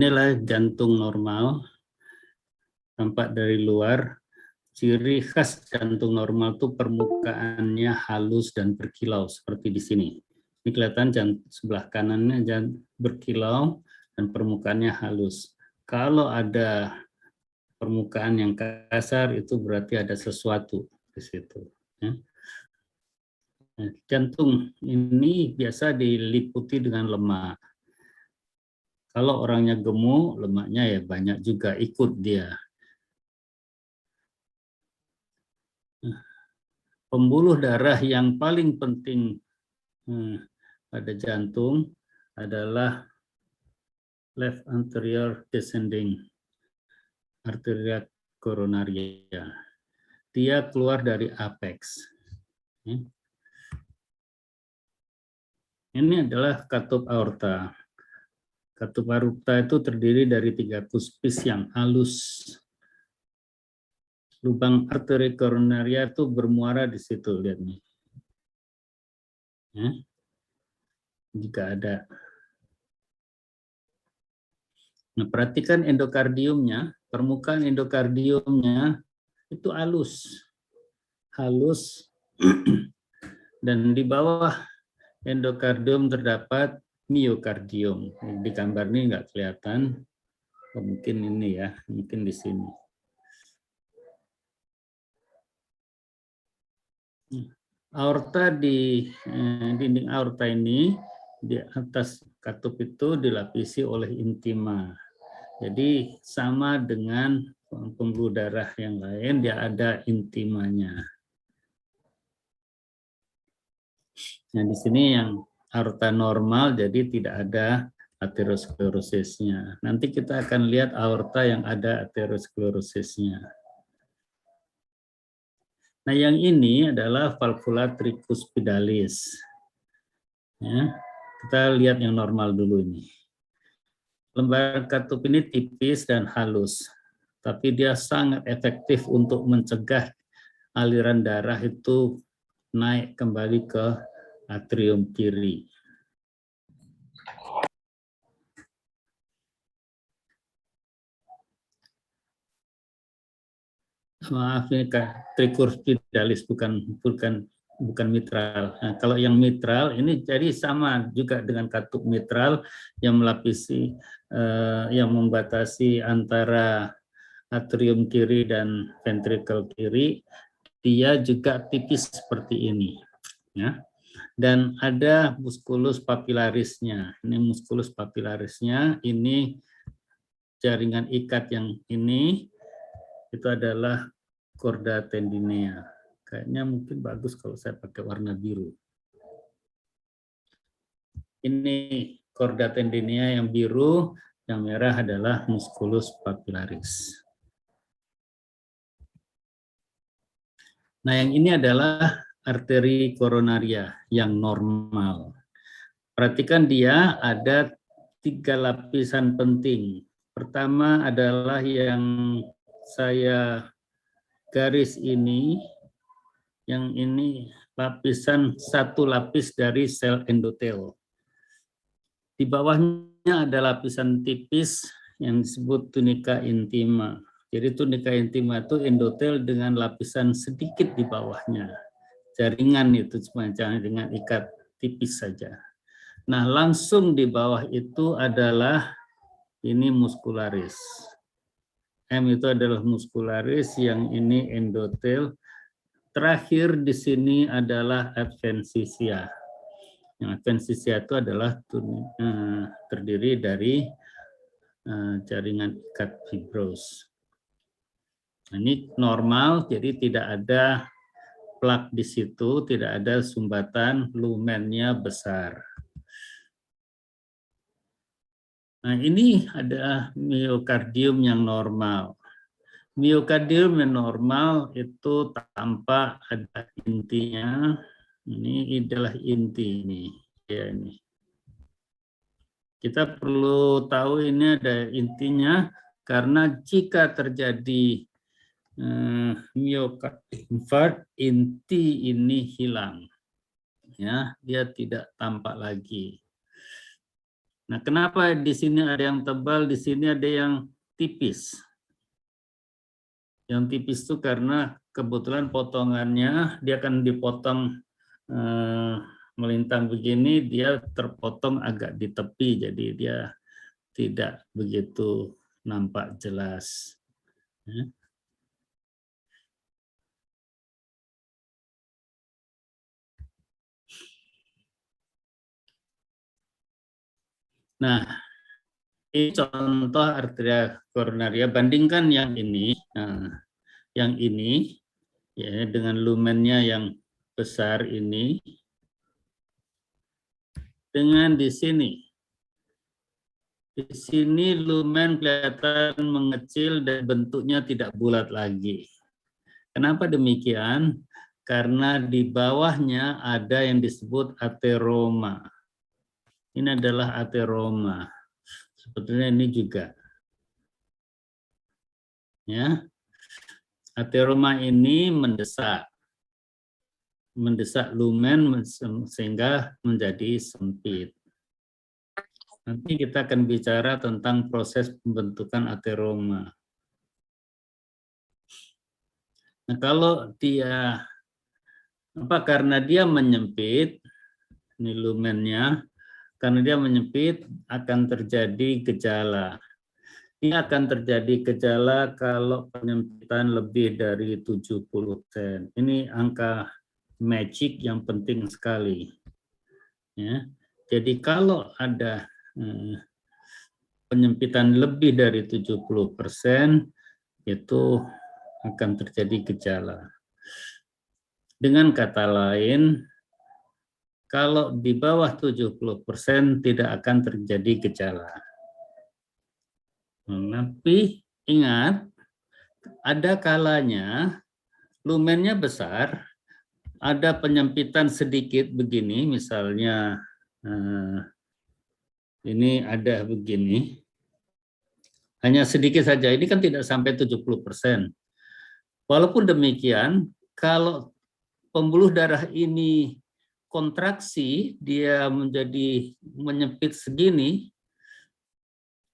Inilah jantung normal, tampak dari luar. Ciri khas jantung normal itu permukaannya halus dan berkilau seperti di sini. Ini kelihatan sebelah kanannya berkilau dan permukaannya halus. Kalau ada permukaan yang kasar itu berarti ada sesuatu di situ. Jantung ini biasa diliputi dengan lemak. Kalau orangnya gemuk, lemaknya ya banyak juga ikut dia. Pembuluh darah yang paling penting pada jantung adalah left anterior descending arteria coronaria. Dia keluar dari apex. Ini adalah katup aorta. Katup aorta itu terdiri dari 3 kuspis yang halus. Lubang arteri koronaria itu bermuara di situ, lihat nih. Jika ada. Nah, perhatikan endokardiumnya, permukaan endokardiumnya itu halus. Halus. Dan di bawah endokardium terdapat miokardium. Di gambar ini nggak kelihatan. Mungkin ini ya, mungkin di sini. Aorta dinding aorta ini di atas katup itu dilapisi oleh intima. Jadi sama dengan pembuluh darah yang lain, dia ada intimanya. Nah, di sini yang aorta normal, jadi tidak ada aterosklerosisnya. Nanti kita akan lihat aorta yang ada aterosklerosisnya. Nah, yang ini adalah valvula tricuspidalis. Ya, kita lihat yang normal dulu ini. Lembaran katup ini tipis dan halus, tapi dia sangat efektif untuk mencegah aliran darah itu naik kembali ke atrium kiri. Maaf, ini tricuspidalis bukan mitral. Nah, kalau yang mitral ini jadi sama juga dengan katup mitral yang melapisi, yang membatasi antara atrium kiri dan ventricle kiri. Dia juga tipis seperti ini, ya. Dan ada musculus papillarisnya. Ini musculus papillarisnya. Ini jaringan ikat yang ini itu adalah chorda tendinea. Kayaknya mungkin bagus kalau saya pakai warna biru. Ini chorda tendinea yang biru, yang merah adalah musculus papillaris. Nah, yang ini adalah arteri koronaria yang normal. Perhatikan dia ada 3 lapisan penting. Pertama adalah yang saya garis ini, yang ini lapisan 1 lapis dari sel endotel. Di bawahnya ada lapisan tipis yang disebut tunika intima. Jadi tunika intima itu endotel dengan lapisan sedikit di bawahnya. Jaringan itu cuma dengan ikat tipis saja. Nah, langsung di bawah itu adalah ini muscularis. M itu adalah muscularis, yang ini endotel. Terakhir di sini adalah adventitia. Yang adventitia itu adalah terdiri dari jaringan ikat fibros. Ini normal, jadi tidak ada plak di situ, tidak ada sumbatan, lumennya besar. Nah, ini ada miokardium yang normal. Miokardium yang normal itu tampak ada intinya. Ini adalah inti ini. Ya, ini. Kita perlu tahu ini ada intinya karena jika terjadi myocardium infarct, inti ini hilang, ya, dia tidak tampak lagi. Nah, kenapa di sini ada yang tebal, di sini ada yang tipis? Yang tipis itu karena kebetulan potongannya dia akan dipotong melintang begini, dia terpotong agak di tepi, jadi dia tidak begitu nampak jelas. Nah, ini contoh arteria koronaria. Bandingkan yang ini, ya dengan lumennya yang besar ini dengan di sini. Di sini lumen kelihatan mengecil dan bentuknya tidak bulat lagi. Kenapa demikian? Karena di bawahnya ada yang disebut ateroma. Ini adalah ateroma. Sebetulnya ini juga. Ya. Ateroma ini mendesak lumen sehingga menjadi sempit. Nanti kita akan bicara tentang proses pembentukan ateroma. Nah, kalau dia karena dia menyempit, ini lumennya, karena dia menyempit akan terjadi gejala. Ini akan terjadi gejala kalau penyempitan lebih dari 70%. Ini angka magic yang penting sekali. Ya. Jadi kalau ada penyempitan lebih dari 70%, itu akan terjadi gejala. Dengan kata lain, kalau di bawah 70% tidak akan terjadi gejala. Tapi ingat, ada kalanya lumennya besar, ada penyempitan sedikit begini, misalnya ini ada begini, hanya sedikit saja, ini kan tidak sampai 70%. Walaupun demikian, kalau pembuluh darah ini kontraksi, dia menjadi menyempit segini,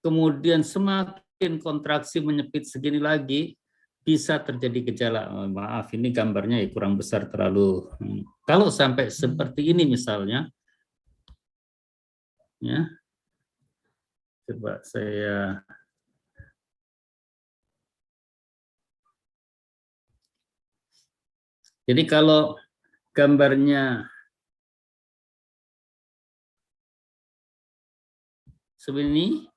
kemudian semakin kontraksi menyempit segini lagi, bisa terjadi gejala. Maaf, ini gambarnya ya kurang besar terlalu. Kalau sampai seperti ini misalnya, ya, coba saya. Jadi kalau gambarnya sebegini,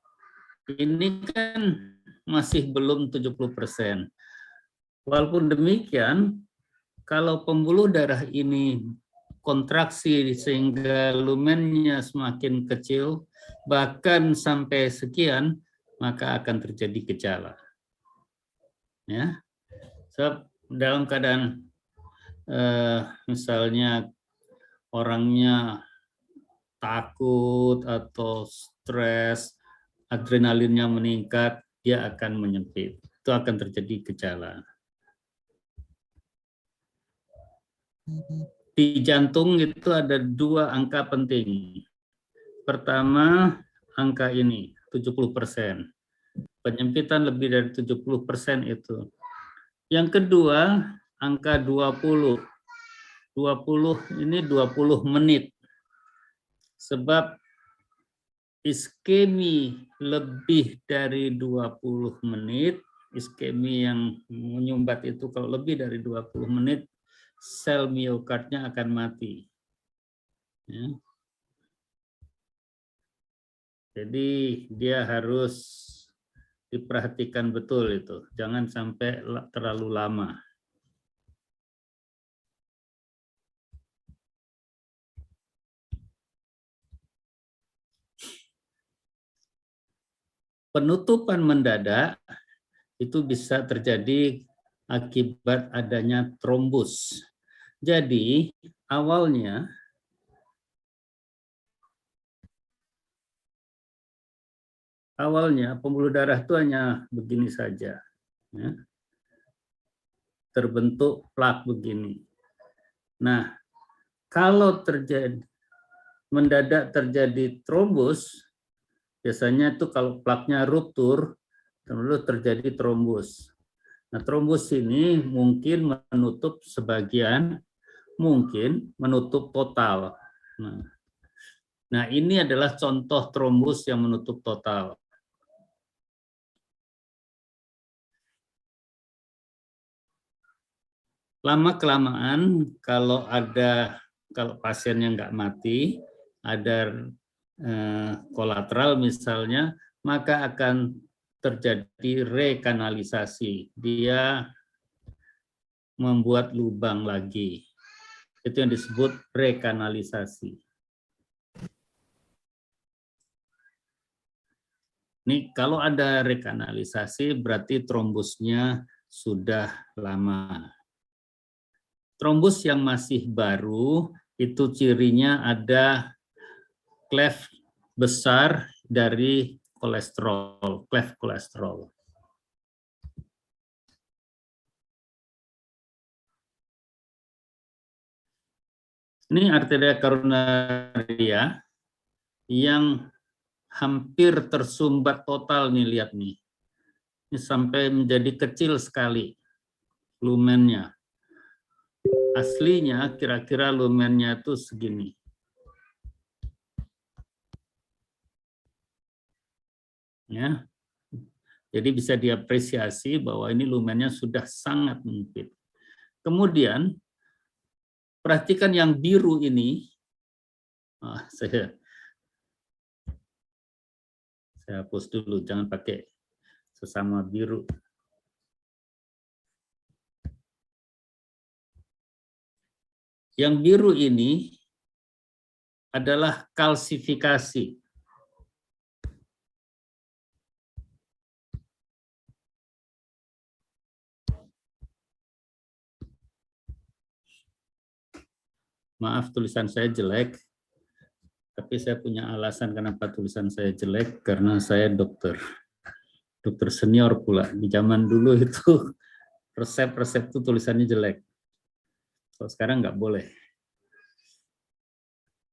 ini kan masih belum 70%. Walaupun demikian, kalau pembuluh darah ini kontraksi sehingga lumennya semakin kecil, bahkan sampai sekian, maka akan terjadi gejala. Ya, so, dalam keadaan misalnya orangnya takut atau stres, adrenalinnya meningkat, dia akan menyempit. Itu akan terjadi gejala. Di jantung itu ada dua angka penting. Pertama, angka ini, 70%. Penyempitan lebih dari 70% itu. Yang kedua, angka 20. 20 ini 20 menit. Sebab iskemi lebih dari 20 menit, iskemi yang menyumbat itu kalau lebih dari 20 menit, sel miokardnya akan mati. Ya. Jadi dia harus diperhatikan betul itu, jangan sampai terlalu lama. Penutupan mendadak itu bisa terjadi akibat adanya trombus. Jadi awalnya pembuluh darah itu hanya begini saja, ya. Terbentuk plak begini. Nah, kalau mendadak terjadi trombus, Biasanya itu kalau plaknya ruptur, lalu terjadi trombus. Nah, trombus ini mungkin menutup sebagian, mungkin menutup total. Nah, ini adalah contoh trombus yang menutup total. Lama-kelamaan kalau pasiennya nggak mati, ada kolateral misalnya, maka akan terjadi rekanalisasi. Dia membuat lubang lagi. Itu yang disebut rekanalisasi. Ini kalau ada rekanalisasi berarti trombusnya sudah lama. Trombus yang masih baru itu cirinya ada cleft besar dari kolesterol, cleft kolesterol. Ini arteria koronaria yang hampir tersumbat total nih, lihat nih. Ini sampai menjadi kecil sekali lumennya. Aslinya kira-kira lumennya itu segini. Ya. Jadi bisa diapresiasi bahwa ini lumennya sudah sangat menyempit. Kemudian perhatikan yang biru ini. Saya hapus dulu, jangan pakai sesama biru. Yang biru ini adalah kalsifikasi. Maaf tulisan saya jelek, tapi saya punya alasan kenapa tulisan saya jelek, karena saya dokter senior pula. Di zaman dulu itu resep-resep itu tulisannya jelek. Kalau sekarang nggak boleh.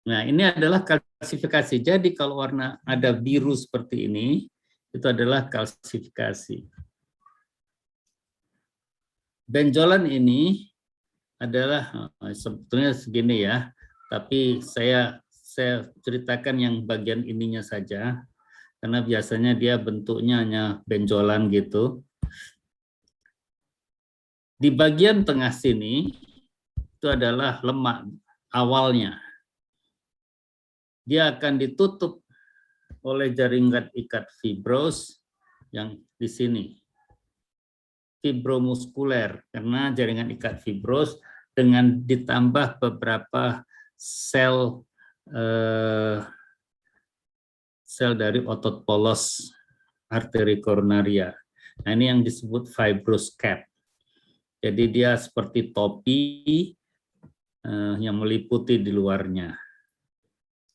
Nah, ini adalah kalsifikasi. Jadi kalau warna ada biru seperti ini, itu adalah kalsifikasi. Benjolan ini adalah sebetulnya segini ya, tapi saya ceritakan yang bagian ininya saja, karena biasanya dia bentuknya hanya benjolan gitu. Di bagian tengah sini, itu adalah lemak awalnya. Dia akan ditutup oleh jaringan ikat fibros yang di sini. Fibromuskuler, karena jaringan ikat fibros dengan ditambah beberapa sel dari otot polos arteri koronaria. Nah, ini yang disebut fibrous cap. Jadi dia seperti topi yang meliputi di luarnya.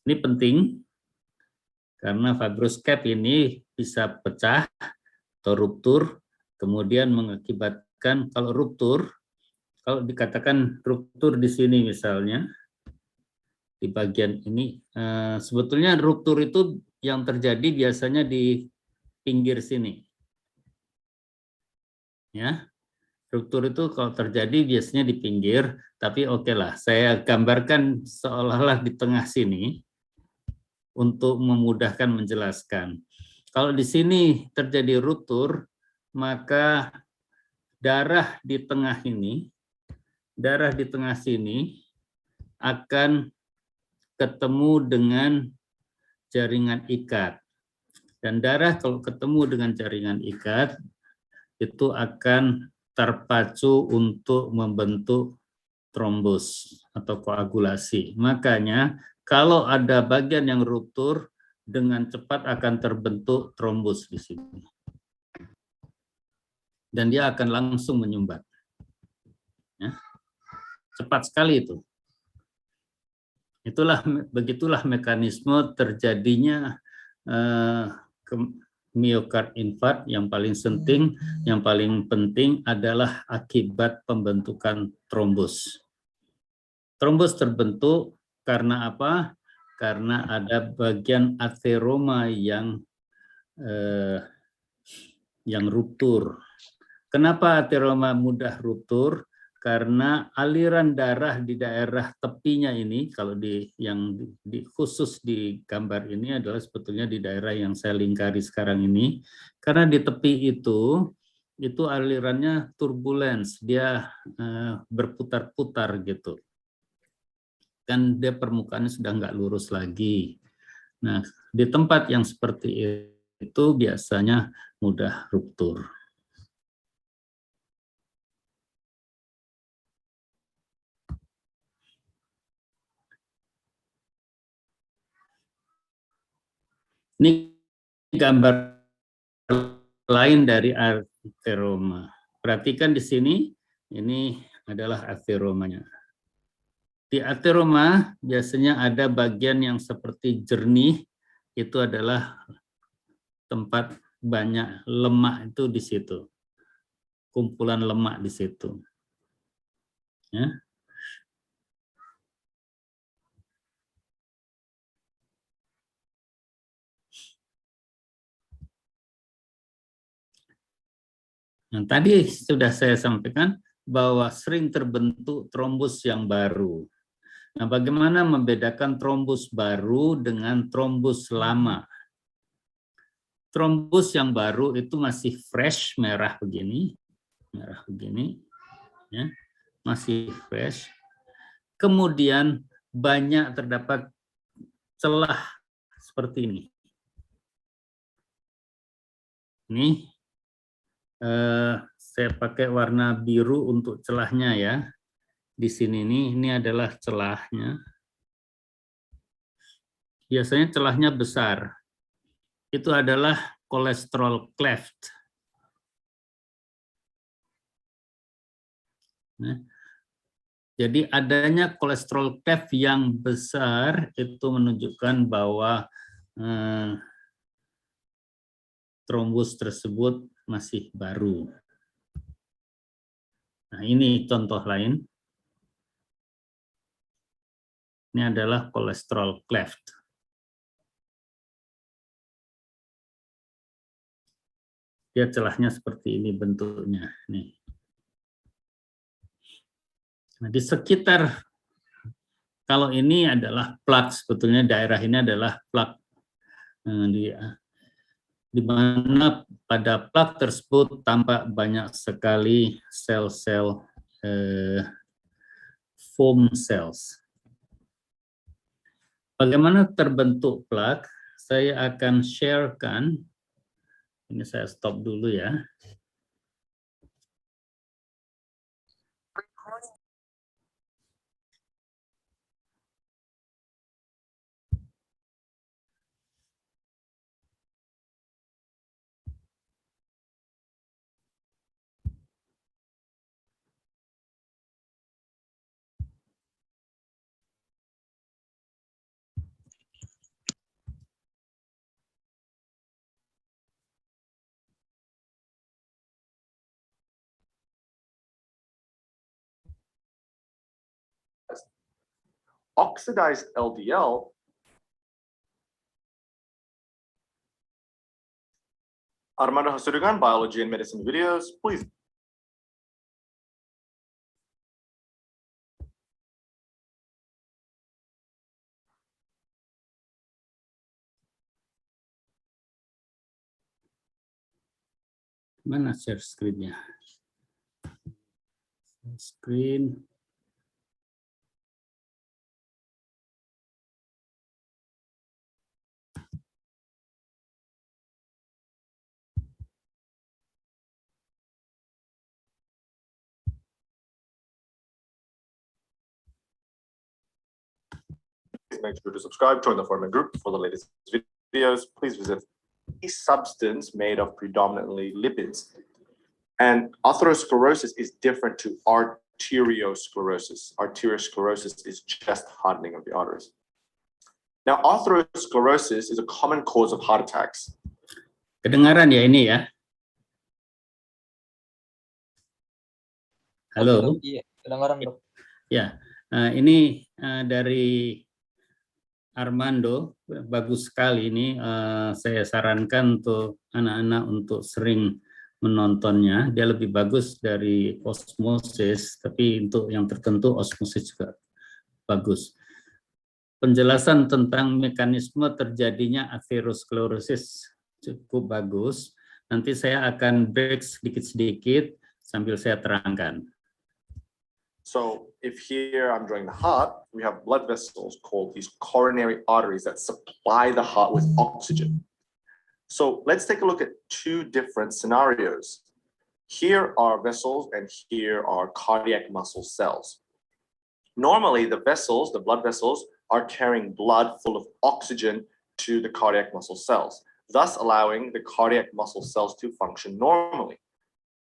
Ini penting karena fibrous cap ini bisa pecah atau ruptur, kemudian mengakibatkan kalau ruptur, kalau dikatakan ruptur di sini misalnya, di bagian ini, sebetulnya ruptur itu yang terjadi biasanya di pinggir sini. Ya, ruptur itu kalau terjadi biasanya di pinggir, tapi oke lah, saya gambarkan seolah-olah di tengah sini untuk memudahkan menjelaskan. Kalau di sini terjadi ruptur, maka darah di tengah sini akan ketemu dengan jaringan ikat. Dan darah kalau ketemu dengan jaringan ikat, itu akan terpacu untuk membentuk trombus atau koagulasi. Makanya kalau ada bagian yang ruptur, dengan cepat akan terbentuk trombus di sini. Dan dia akan langsung menyumbat. Ya. Cepat sekali itu. Begitulah mekanisme terjadinya myocard infarct. Yang paling penting adalah akibat pembentukan trombus. Trombus terbentuk karena apa? karena ada bagian ateroma yang ruptur. Kenapa ateroma mudah ruptur? Karena aliran darah di daerah tepinya ini, kalau khusus di gambar ini adalah sebetulnya di daerah yang saya lingkari sekarang ini, karena di tepi itu alirannya turbulence, dia berputar-putar gitu. Kan dia permukaannya sudah nggak lurus lagi. Nah, di tempat yang seperti itu biasanya mudah ruptur. Ini gambar lain dari ateroma. Perhatikan di sini, ini adalah ateromanya. Di ateroma biasanya ada bagian yang seperti jernih, itu adalah tempat banyak lemak itu di situ. Kumpulan lemak di situ. Ya. Nah, tadi sudah saya sampaikan bahwa sering terbentuk trombus yang baru. Nah, bagaimana membedakan trombus baru dengan trombus lama? Trombus yang baru itu masih fresh, merah begini, ya, masih fresh. Kemudian banyak terdapat celah seperti ini. Ini saya pakai warna biru untuk celahnya ya. Di sini ini adalah celahnya. Biasanya celahnya besar. Itu adalah kolesterol cleft. Nah, jadi adanya kolesterol cleft yang besar itu menunjukkan bahwa trombus tersebut masih baru. Nah, ini contoh lain. Ini adalah kolesterol cleft. Dia celahnya seperti ini bentuknya. Nih. Nah, di sekitar, kalau ini adalah plak, sebetulnya daerah ini adalah plak. Di mana pada plak tersebut tampak banyak sekali sel-sel foam cells. Bagaimana terbentuk plak? Saya akan sharekan. Ini saya stop dulu ya. Oxidized LDL Armando Hasudungan, Biology and Medicine videos, please. Mana share screen-nya? Screen. Make sure to subscribe, join the Foreman group for the latest videos. Please visit a substance made of predominantly lipids. And atherosclerosis is different to arteriosclerosis. Arteriosclerosis is just hardening of the arteries. Now, atherosclerosis is a common cause of heart attacks. Kedengaran ya ini ya? Halo? Iya, kedengaran dok. Ya, ini dari Armando, bagus sekali ini. Saya sarankan untuk anak-anak untuk sering menontonnya. Dia lebih bagus dari osmosis, tapi untuk yang tertentu osmosis juga bagus. Penjelasan tentang mekanisme terjadinya atherosklerosis cukup bagus. Nanti saya akan break sedikit-sedikit sambil saya terangkan. So if here I'm drawing the heart, we have blood vessels called these coronary arteries that supply the heart with oxygen. So let's take a look at two different scenarios. Here are vessels and here are cardiac muscle cells. Normally the vessels, the blood vessels, are carrying blood full of oxygen to the cardiac muscle cells, thus allowing the cardiac muscle cells to function normally,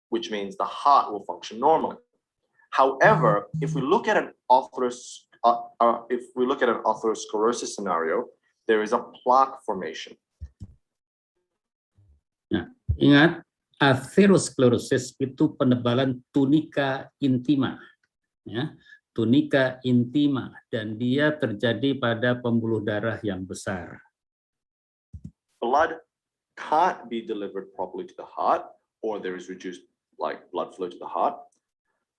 which means the heart will function normally. However, if we look at an atherosclerosis scenario, there is a plaque formation. Nah, ingat, atherosclerosis itu penebalan tunika intima, ya, tunika intima, dan dia terjadi pada pembuluh darah yang besar. Blood can't be delivered properly to the heart, or there is reduced blood flow to the heart.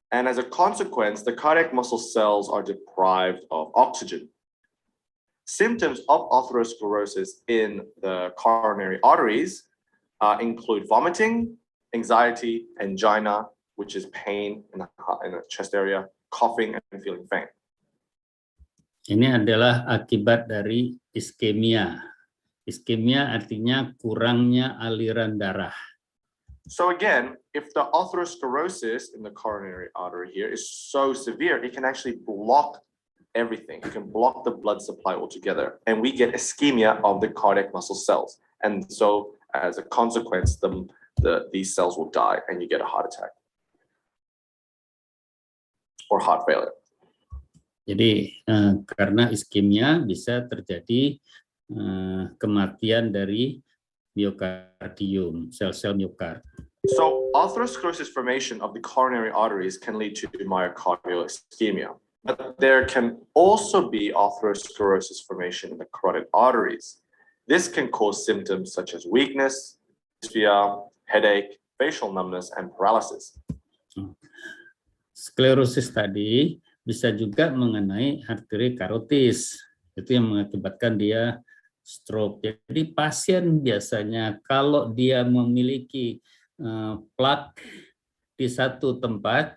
And as a consequence, the cardiac muscle cells are deprived of oxygen. Symptoms of atherosclerosis in the coronary arteries include vomiting, anxiety, angina, which is pain in the chest area, coughing, and feeling faint. Ini adalah akibat dari iskemia. Iskemia artinya kurangnya aliran darah. So again, if the atherosclerosis in the coronary artery here is so severe, it can actually block everything. It can block the blood supply altogether, and we get ischemia of the cardiac muscle cells. And so as a consequence, these cells will die and you get a heart attack or heart failure. Jadi karena iskemia bisa terjadi kematian dari miokardium, sel-sel miokard. So atherosclerosis formation of the coronary arteries can lead to myocardial ischemia, but there can also be atherosclerosis formation in the carotid arteries. This can cause symptoms such as weakness, dyspnea, headache, facial numbness, and paralysis. Sklerosis tadi bisa juga mengenai arteri karotis, itu yang mengakibatkan dia stroke. Jadi pasien biasanya kalau dia memiliki plak di satu tempat,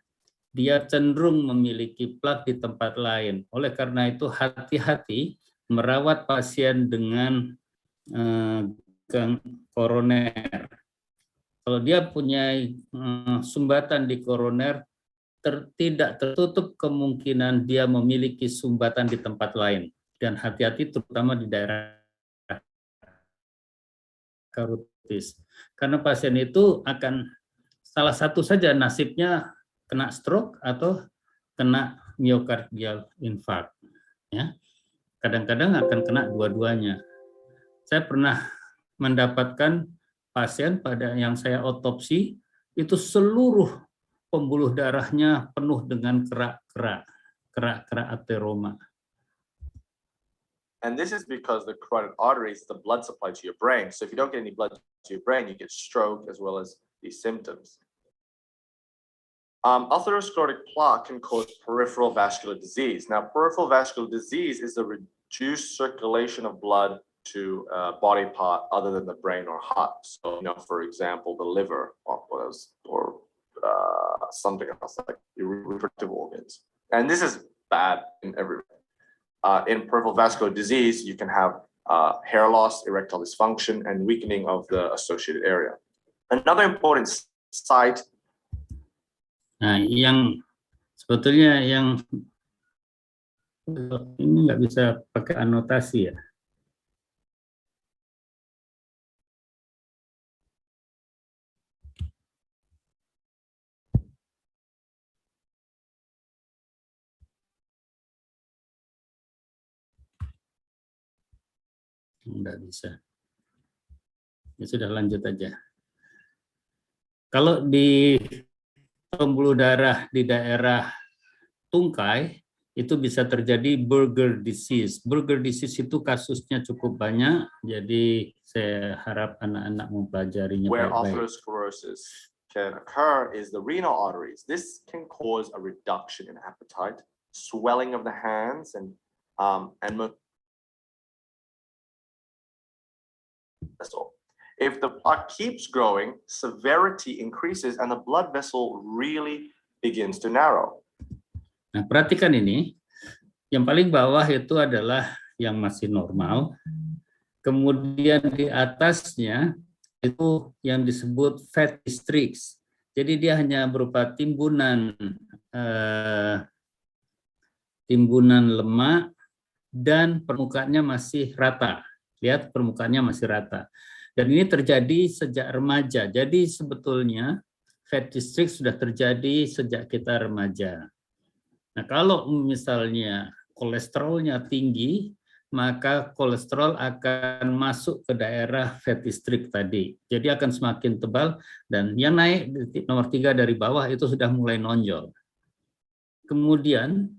dia cenderung memiliki plak di tempat lain. Oleh karena itu hati-hati merawat pasien dengan koroner. Kalau dia punya sumbatan di koroner, tidak tertutup kemungkinan dia memiliki sumbatan di tempat lain. Dan hati-hati terutama di daerah karotis. Karena pasien itu akan salah satu saja nasibnya kena stroke atau kena myocardial infarct. Ya. Kadang-kadang akan kena dua-duanya. Saya pernah mendapatkan pasien pada yang saya otopsi, itu seluruh pembuluh darahnya penuh dengan kerak-kerak ateroma. And this is because the carotid artery is the blood supply to your brain. So if you don't get any blood to your brain, you get stroke as well as these symptoms. Atherosclerotic plaque can cause peripheral vascular disease. Now, peripheral vascular disease is the reduced circulation of blood to a body part other than the brain or heart. So, for example, the liver or something else like your reproductive organs. And this is bad in everywhere. In peripheral vascular disease, you can have hair loss, erectile dysfunction, and weakening of the associated area. Another important site. Nah, yang sebetulnya yang ini nggak bisa pakai anotasi ya. Enggak bisa. Ya sudah, lanjut aja. Kalau di pembuluh darah di daerah tungkai, itu bisa terjadi Buerger disease. Buerger disease itu kasusnya cukup banyak, jadi saya harap anak-anak mempelajarinya Where baik-baik. atherosclerosis can occur is the renal arteries. This can cause a reduction in appetite, swelling of the hands, and vessel. If the plaque keeps growing, severity increases and the blood vessel really begins to narrow. Nah, perhatikan ini, yang paling bawah itu adalah yang masih normal, kemudian di atasnya itu yang disebut fatty streaks. Jadi dia hanya berupa timbunan lemak dan permukaannya masih rata. Lihat, permukaannya masih rata. Dan ini terjadi sejak remaja. Jadi sebetulnya fatty streaks sudah terjadi sejak kita remaja. Nah, kalau misalnya kolesterolnya tinggi, maka kolesterol akan masuk ke daerah fatty streak tadi. Jadi akan semakin tebal, dan yang naik nomor 3 dari bawah itu sudah mulai nonjol. Kemudian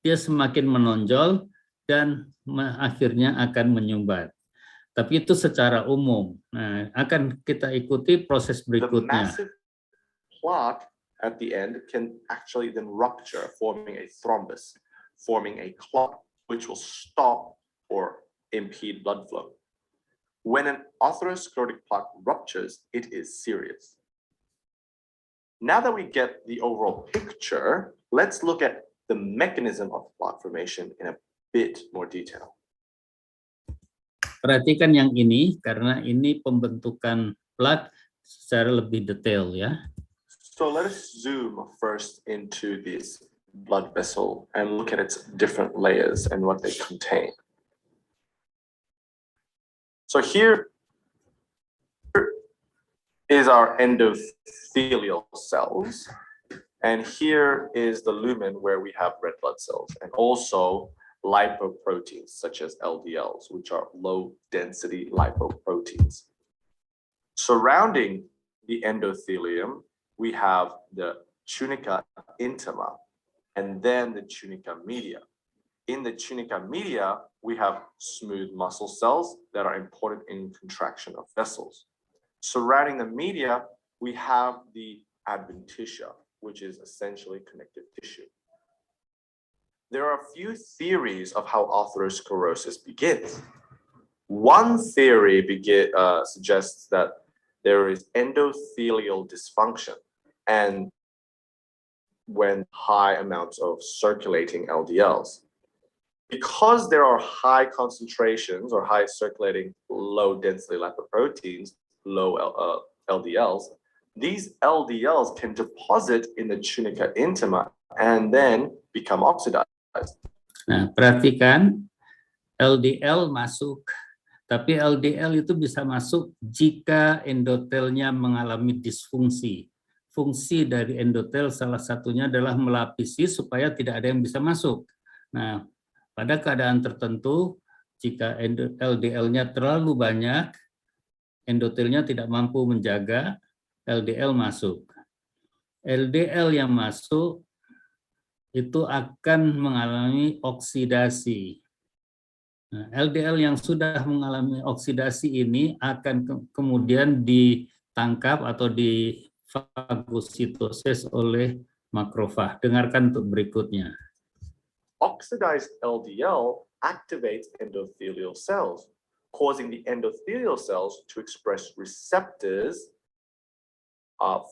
dia semakin menonjol dan akhirnya akan menyumbat. Tapi itu secara umum. Nah, akan kita ikuti proses berikutnya. The massive plaque at the end can actually then rupture, forming a thrombus, forming a clot, which will stop or impede blood flow. When an atherosclerotic plaque ruptures, it is serious. Now that we get the overall picture, let's look at the mechanism of plaque formation in a bit more detail. Perhatikan yang ini, karena ini pembentukan plaque secara lebih detail ya. So let us zoom first into this blood vessel and look at its different layers and what they contain. So here is our endothelial cells, and here is the lumen where we have red blood cells, and also lipoproteins such as LDLs, which are low density lipoproteins. Surrounding the endothelium, we have the tunica intima, and then the tunica media. In the tunica media, we have smooth muscle cells that are important in contraction of vessels. Surrounding the media, we have the adventitia, which is essentially connective tissue. There are a few theories of how atherosclerosis begins. One theory suggests that there is endothelial dysfunction, and when high amounts of circulating LDLs. Because there are high concentrations or high circulating low density lipoproteins, low LDLs, these LDLs can deposit in the tunica intima and then become oxidized. Nah, perhatikan, LDL masuk, tapi LDL itu bisa masuk jika endotelnya mengalami disfungsi. Fungsi dari endotel salah satunya adalah melapisi supaya tidak ada yang bisa masuk. Nah, pada keadaan tertentu, jika LDL-nya terlalu banyak, endotelnya tidak mampu menjaga, LDL masuk. LDL yang masuk itu akan mengalami oksidasi. Nah, LDL yang sudah mengalami oksidasi ini akan kemudian ditangkap atau difagositosis oleh makrofag. Dengarkan untuk berikutnya. Oxidized LDL activates endothelial cells, causing the endothelial cells to express receptors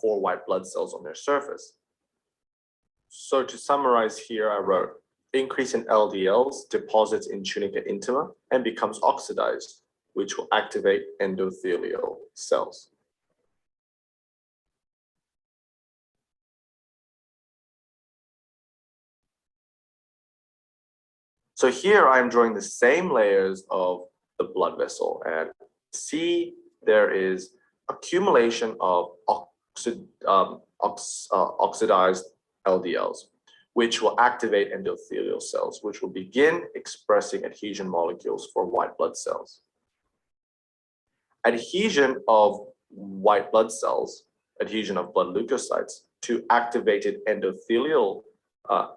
for white blood cells on their surface. So to summarize here, I wrote, increase in LDLs deposits in tunica intima and becomes oxidized, which will activate endothelial cells. So here I'm drawing the same layers of the blood vessel, and see there is accumulation of oxidized LDLs, which will activate endothelial cells, which will begin expressing adhesion molecules for white blood cells. Adhesion of white blood cells, adhesion of blood leukocytes to activated endothelial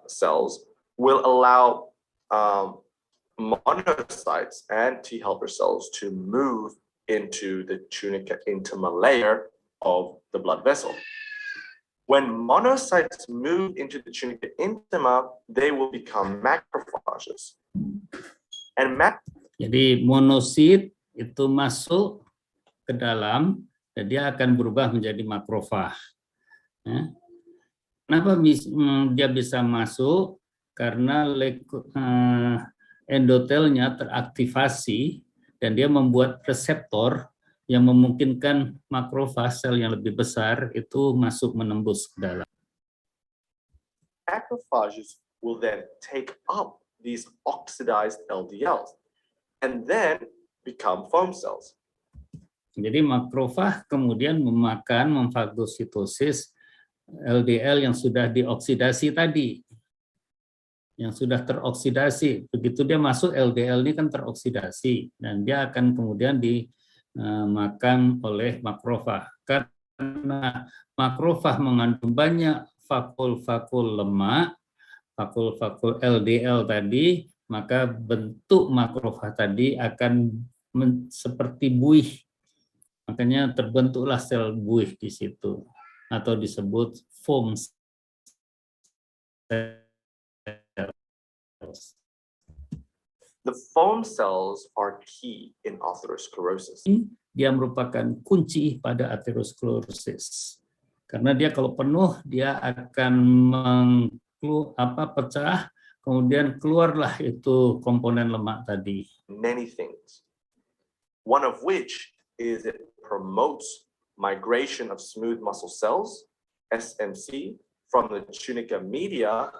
cells will allow monocytes and T helper cells to move into the tunica intima layer of the blood vessel. When monocytes move into the tunica intima, they will become macrophages. And jadi monosit itu masuk ke dalam dan dia akan berubah menjadi makrofag. Ya. Kenapa dia bisa masuk? Karena endotelnya teraktivasi dan dia membuat reseptor yang memungkinkan makrofag sel yang lebih besar itu masuk menembus ke dalam. Macrophages will then take up these oxidized LDLs and then become foam cells. Jadi makrofag kemudian memfagositosis LDL yang sudah dioksidasi tadi, yang sudah teroksidasi. Begitu dia masuk, LDL ini kan teroksidasi dan dia akan kemudian dimakan oleh makrofag. Karena makrofag mengandung banyak fakul-fakul lemak, fakul-fakul LDL tadi, maka bentuk makrofag tadi akan seperti buih. Makanya terbentuklah sel buih di situ, atau disebut foam cells. The foam cells are key in atherosclerosis. Dia merupakan kunci pada atherosclerosis. Karena dia kalau penuh, dia akan pecah, kemudian keluarlah itu komponen lemak tadi. Many things. One of which is it promotes migration of smooth muscle cells, SMC, from the tunica media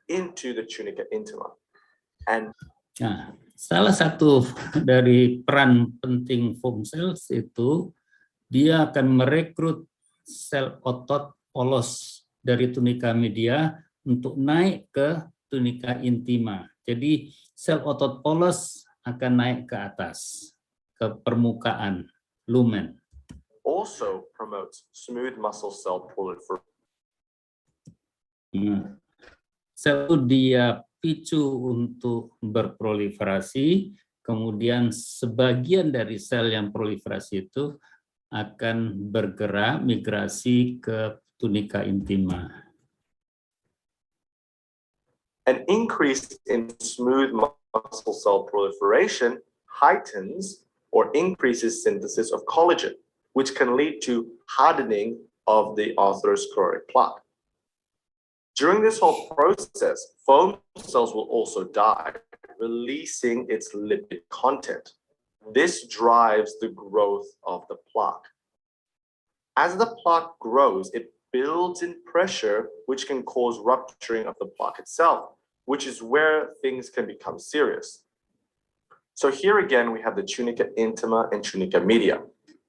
into the tunica intima. And nah, salah satu dari peran penting foam cells itu dia akan merekrut sel otot polos dari tunica media untuk naik ke tunica intima. Jadi sel otot polos akan naik ke atas, ke permukaan lumen. Also promotes smooth muscle cell proliferation. Sel itu dia picu untuk berproliferasi, kemudian sebagian dari sel yang proliferasi itu akan bergerak migrasi ke tunica intima. An increase in smooth muscle cell proliferation heightens or increases synthesis of collagen, which can lead to hardening of the atherosclerotic plaque. During this whole process, foam cells will also die, releasing its lipid content. This drives the growth of the plaque. As the plaque grows, it builds in pressure, which can cause rupturing of the plaque itself, which is where things can become serious. So here again, we have the tunica intima and tunica media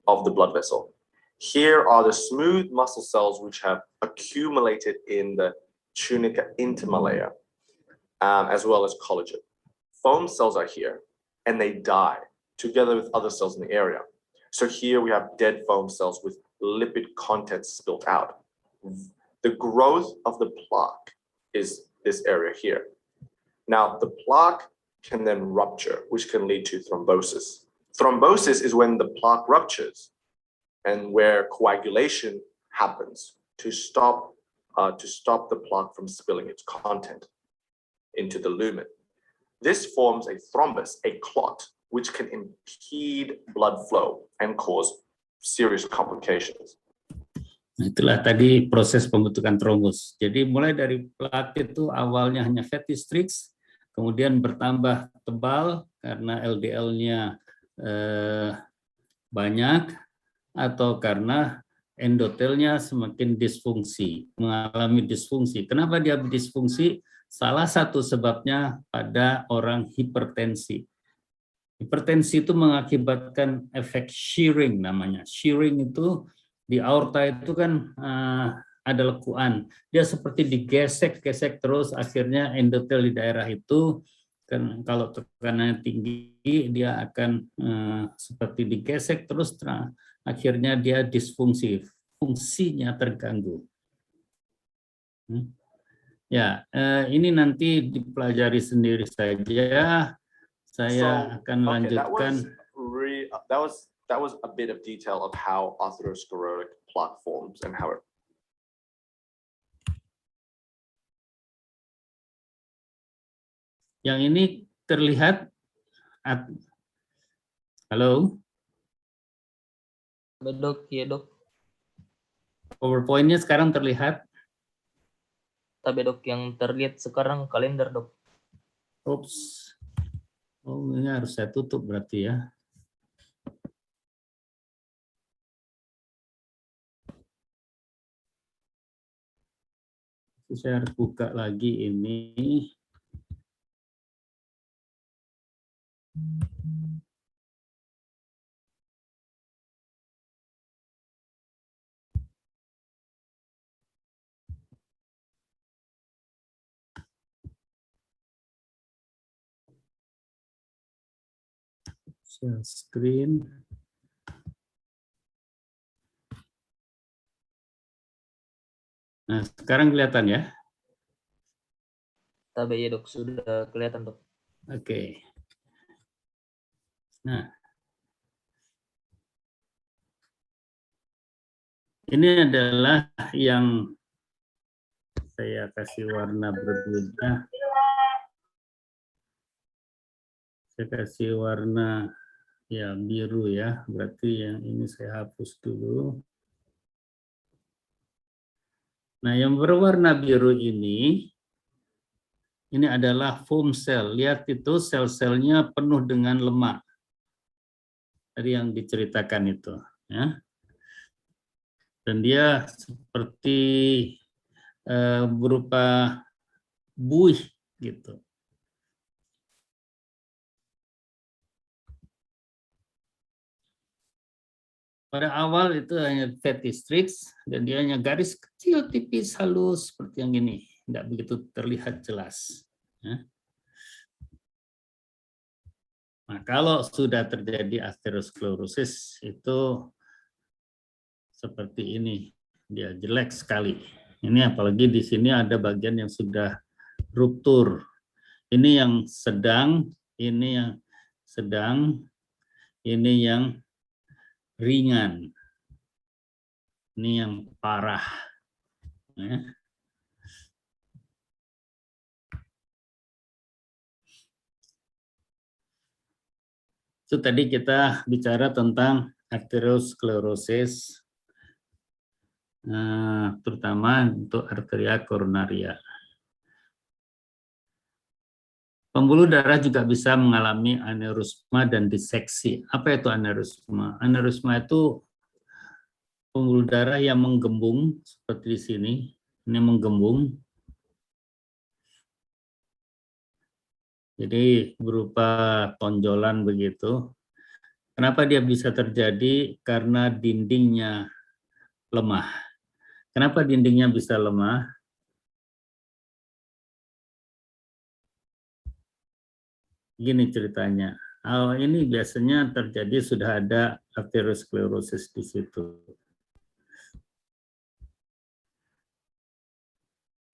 of the blood vessel. Here are the smooth muscle cells which have accumulated in the tunica intima layer, as well as collagen. Foam cells are here, and they die together with other cells in the area. So here we have dead foam cells with lipid content spilt out. The growth of the plaque is this area here. Now, the plaque can then rupture, which can lead to thrombosis. Thrombosis is when the plaque ruptures and where coagulation happens to stop the plaque from spilling its content into the lumen. This forms a thrombus, a clot, which can impede blood flow and cause serious complications. Itulah tadi proses pembentukan trombus. Jadi mulai dari plaque itu awalnya hanya fatty streaks, kemudian bertambah tebal karena LDL-nya banyak, atau karena endotelnya semakin disfungsi, mengalami disfungsi. Kenapa dia disfungsi? Salah satu sebabnya pada orang hipertensi. Hipertensi itu mengakibatkan efek shearing namanya. Shearing itu di aorta itu kan ada lekuan. Dia seperti digesek-gesek terus, akhirnya endotel di daerah itu kan kalau tekanannya tinggi dia akan seperti digesek terus, akhirnya dia disfungsi, fungsinya terganggu. Ya, ini nanti dipelajari sendiri saja. Saya akan okay, that lanjutkan. was a bit of detail of how atherosclerotic plaque forms and how it. Yang ini terlihat. Halo. Dok, ya dok. PowerPoint-nya sekarang terlihat. Tapi dok, yang terlihat sekarang kalender dok. Oops. Oh, ini harus saya tutup berarti ya. Saya harus buka lagi ini. Share screen. Nah, sekarang kelihatan ya? Tapi ya dok, sudah kelihatan dok. Oke. Nah, ini adalah yang saya kasih warna berbeda. Saya kasih warna ya biru ya, berarti yang ini saya hapus dulu. Nah, yang berwarna biru ini adalah foam cell. Lihat itu sel-selnya penuh dengan lemak. Tadi yang diceritakan itu, ya. Dan dia seperti berupa buih gitu. Pada awal itu hanya fatty streaks dan dia hanya garis kecil tipis halus seperti yang ini, tidak begitu terlihat jelas. Ya. Nah, kalau sudah terjadi atherosclerosis itu seperti ini, dia jelek sekali. Ini apalagi di sini ada bagian yang sudah ruptur. Ini yang sedang, ini yang sedang, ini yang ringan. Ini yang parah. Ya. Itu tadi kita bicara tentang atherosclerosis, terutama untuk arteria koronaria. Pembuluh darah juga bisa mengalami aneurysma dan diseksi. Apa itu aneurysma? Aneurysma itu pembuluh darah yang menggembung seperti di sini. Ini menggembung. Jadi berupa tonjolan begitu. Kenapa dia bisa terjadi? Karena dindingnya lemah. Kenapa dindingnya bisa lemah? Gini ceritanya. Ini biasanya terjadi sudah ada atherosclerosis di situ.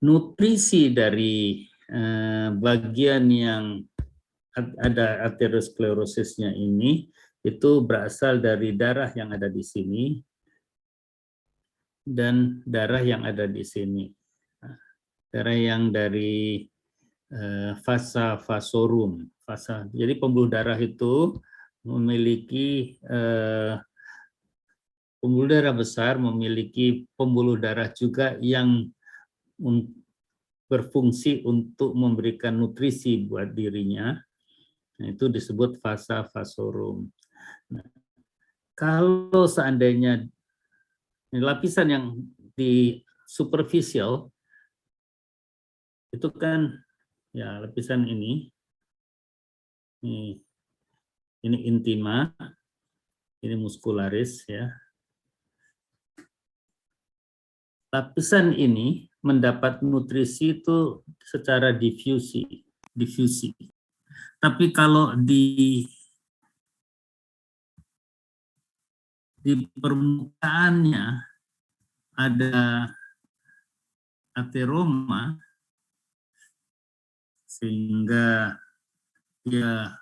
Nutrisi dari bagian yang ada atherosclerosisnya ini itu berasal dari darah yang ada di sini dan darah yang ada di sini. Darah yang dari vasa vasorum. Jadi pembuluh darah itu memiliki pembuluh darah besar memiliki pembuluh darah juga yang berfungsi untuk memberikan nutrisi buat dirinya. Nah, itu disebut vasa vasorum. Nah, kalau seandainya lapisan yang di superficial itu kan ya lapisan ini intima, ini muskularis ya. Lapisan ini mendapat nutrisi itu secara difusi. Tapi kalau di permukaannya ada ateroma, sehingga dia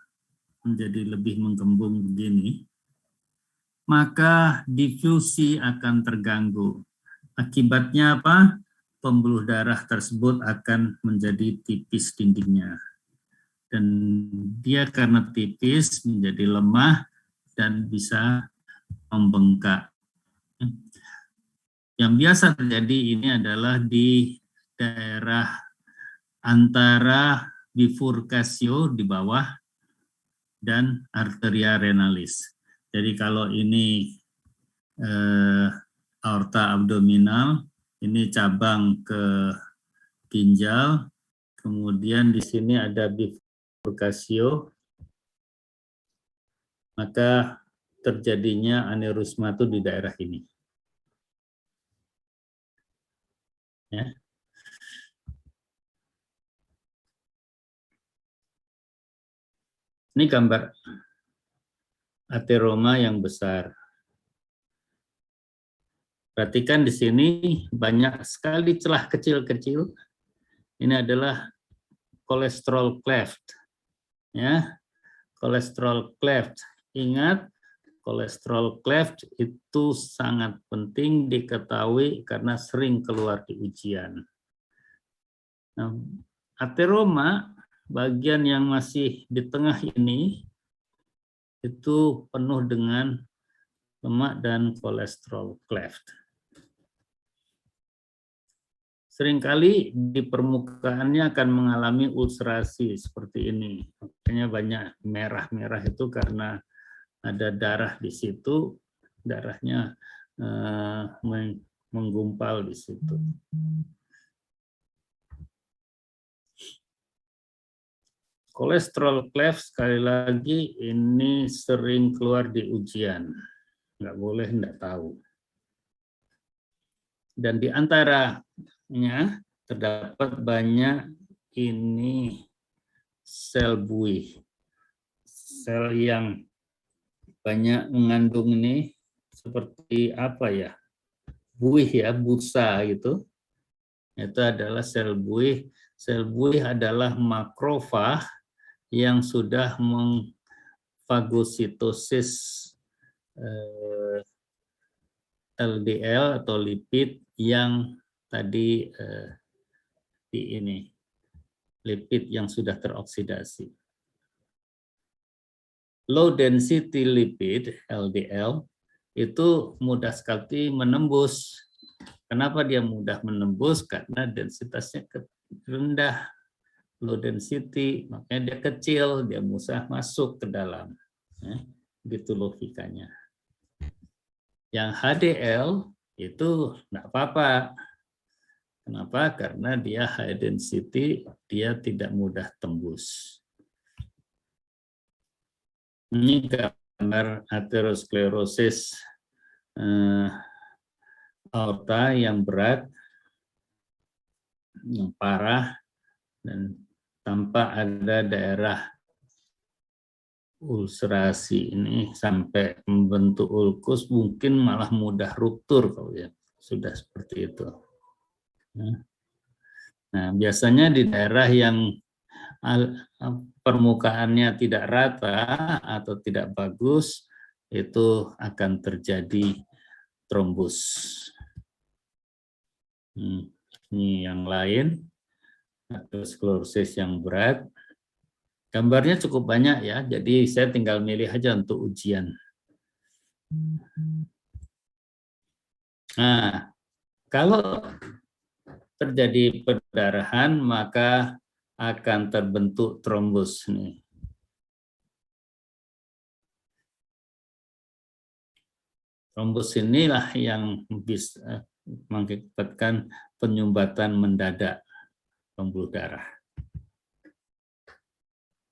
menjadi lebih menggembung begini, maka difusi akan terganggu. Akibatnya apa? Pembuluh darah tersebut akan menjadi tipis dindingnya. Dan dia karena tipis menjadi lemah dan bisa membengkak. Yang biasa terjadi ini adalah di daerah antara bifurkasio di bawah dan arteria renalis. Jadi kalau ini aorta abdominal, ini cabang ke ginjal, kemudian di sini ada bifurkasio, maka terjadinya aneurisma itu di daerah ini. Ya. Ini gambar ateroma yang besar. Perhatikan di sini banyak sekali celah kecil-kecil. Ini adalah kolesterol cleft. Ya, kolesterol cleft. Ingat, kolesterol cleft itu sangat penting diketahui karena sering keluar di ujian. Nah, ateroma bagian yang masih di tengah ini itu penuh dengan lemak dan kolesterol cleft. Seringkali di permukaannya akan mengalami ulcerasi seperti ini. Makanya banyak merah-merah itu karena ada darah di situ, darahnya menggumpal di situ. Kolesterol cleft sekali lagi ini sering keluar di ujian, nggak boleh nggak tahu. Dan di antaranya terdapat banyak ini sel buih, sel yang banyak mengandung ini seperti apa ya, buih ya, busa gitu. Itu adalah sel buih. Sel buih adalah makrofag yang sudah memfagositosis LDL atau lipid yang tadi di ini, lipid yang sudah teroksidasi. Low density lipid LDL itu mudah sekali menembus. Kenapa dia mudah menembus? Karena densitasnya rendah. Low density, makanya dia kecil, dia mudah masuk ke dalam. Gitu logikanya. Yang HDL itu enggak apa-apa. Kenapa? Karena dia high density, dia tidak mudah tembus. Ini gambar aterosklerosis aorta yang berat, yang parah, dan tanpa ada daerah ulcerasi ini sampai membentuk ulkus, mungkin malah mudah ruptur kalau ya sudah seperti itu. Nah, biasanya di daerah yang permukaannya tidak rata atau tidak bagus, itu akan terjadi trombus. Ini yang lain, aterosklerosis yang berat. Gambarnya cukup banyak ya, jadi saya tinggal milih aja untuk ujian. Nah, kalau terjadi perdarahan, maka akan terbentuk trombus nih. Trombus inilah yang bisa mengakibatkan penyumbatan mendadak pembuluh darah.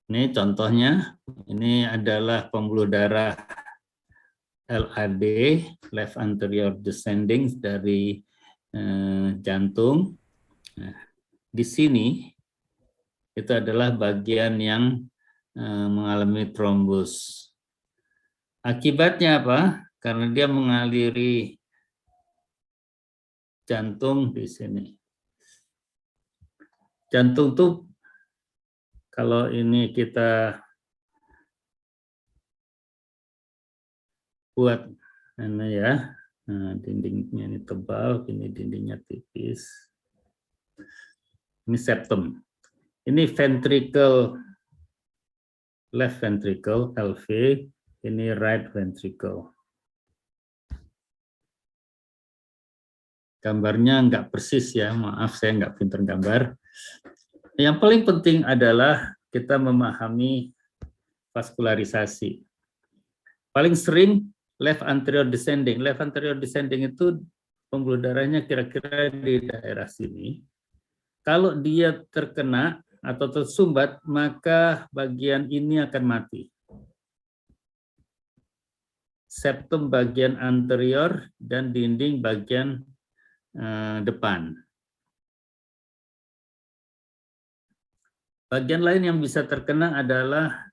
Ini contohnya, ini adalah pembuluh darah LAD, left anterior descending dari jantung. Nah, di sini itu adalah bagian yang mengalami trombus. Akibatnya apa? Karena dia mengaliri jantung di sini. Jantung itu Kalau ini kita buat ini ya, nah, dindingnya ini tebal, ini dindingnya tipis. Ini septum. Ini ventricle, left ventricle, LV, ini right ventricle. Gambarnya nggak persis ya, maaf saya nggak pintar gambar. Yang paling penting adalah kita memahami vaskularisasi. Paling sering left anterior descending. Left anterior descending itu pembuluh darahnya kira-kira di daerah sini. Kalau dia terkena atau tersumbat, maka bagian ini akan mati. Septum bagian anterior dan dinding bagian depan. Bagian lain yang bisa terkena adalah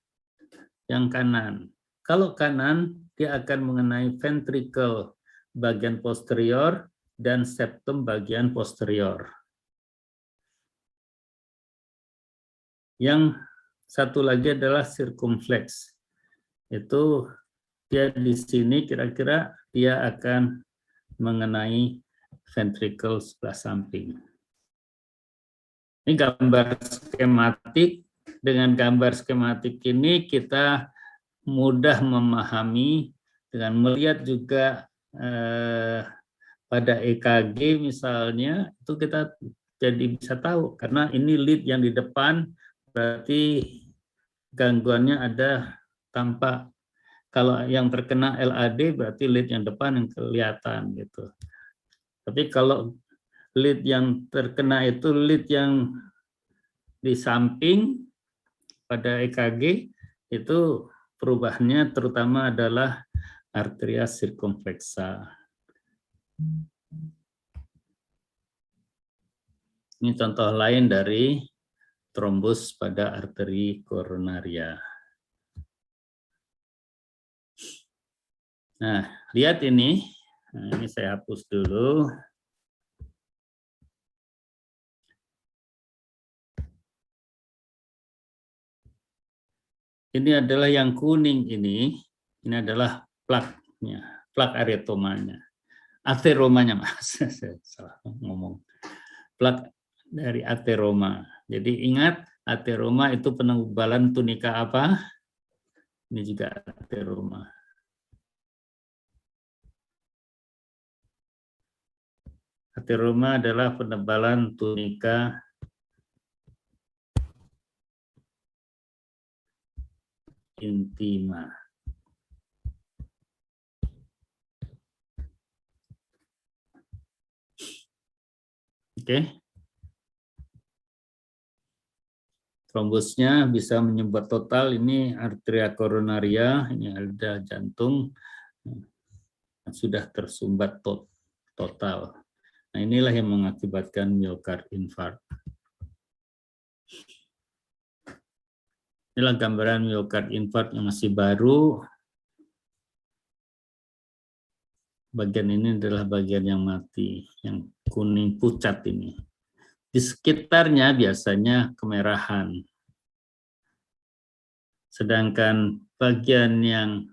yang kanan. Kalau kanan, dia akan mengenai ventricle bagian posterior dan septum bagian posterior. Yang satu lagi adalah circumflex. Itu dia di sini kira-kira dia akan mengenai ventricle sebelah samping. Ini gambar skematik. Dengan gambar skematik ini kita mudah memahami dengan melihat juga pada EKG misalnya, itu kita jadi bisa tahu karena ini lead yang di depan berarti gangguannya ada tampak. Kalau yang terkena LAD berarti lead yang depan yang kelihatan gitu. Tapi kalau lead yang terkena itu lead yang di samping pada EKG itu perubahannya terutama adalah arteria circumflexa. Ini contoh lain dari trombus pada arteri koronaria. Nah, lihat ini. Nah, ini saya hapus dulu. Ini adalah yang kuning ini adalah plaknya, plak aretomanya. Ateromanya, Mas. Saya salah ngomong. Plak dari ateroma. Jadi ingat, ateroma itu penebalan tunika apa? Ini juga ateroma. Ateroma adalah penebalan tunika intima. Oke. Trombusnya bisa menyumbat total, ini arteria koronaria, ini ada jantung, sudah tersumbat total. Nah, inilah yang mengakibatkan myocard infarct. Inilah gambaran myocard infarct yang masih baru. Bagian ini adalah bagian yang mati, yang kuning pucat ini. Di sekitarnya biasanya kemerahan. Sedangkan bagian yang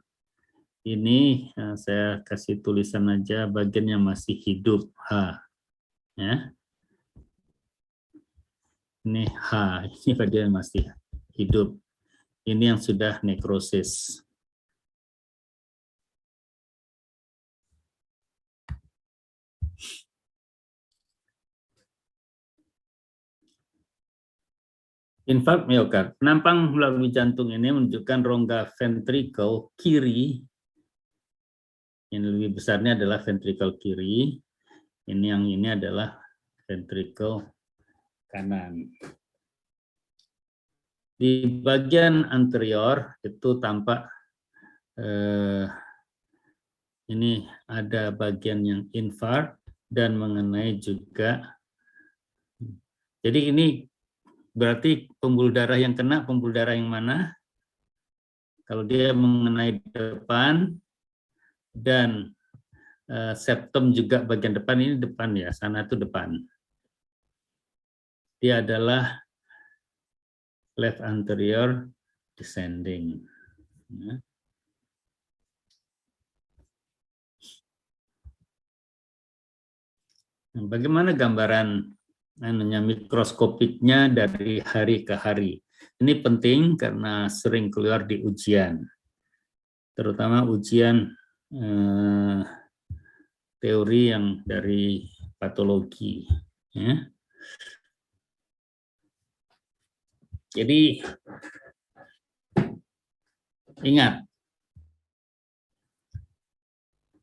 ini saya kasih tulisan aja, bagian yang masih hidup, H. Ya. Ini H, ini bagian yang masih hidup. Ini yang sudah nekrosis. Infark miokard. Penampang melalui jantung ini menunjukkan rongga ventricle kiri. Yang lebih besarnya adalah ventricle kiri. Yang ini adalah ventricle kanan. Di bagian anterior itu tampak ini ada bagian yang infark dan mengenai juga. Jadi ini berarti pembuluh darah yang kena, pembuluh darah yang mana? Kalau dia mengenai depan dan septum juga bagian depan, ini depan ya, sana itu depan. Dia adalah left anterior descending. Ya. Nah, bagaimana gambaran mikroskopiknya dari hari ke hari? Ini penting karena sering keluar di ujian, terutama ujian teori yang dari patologi. Ya. Jadi ingat,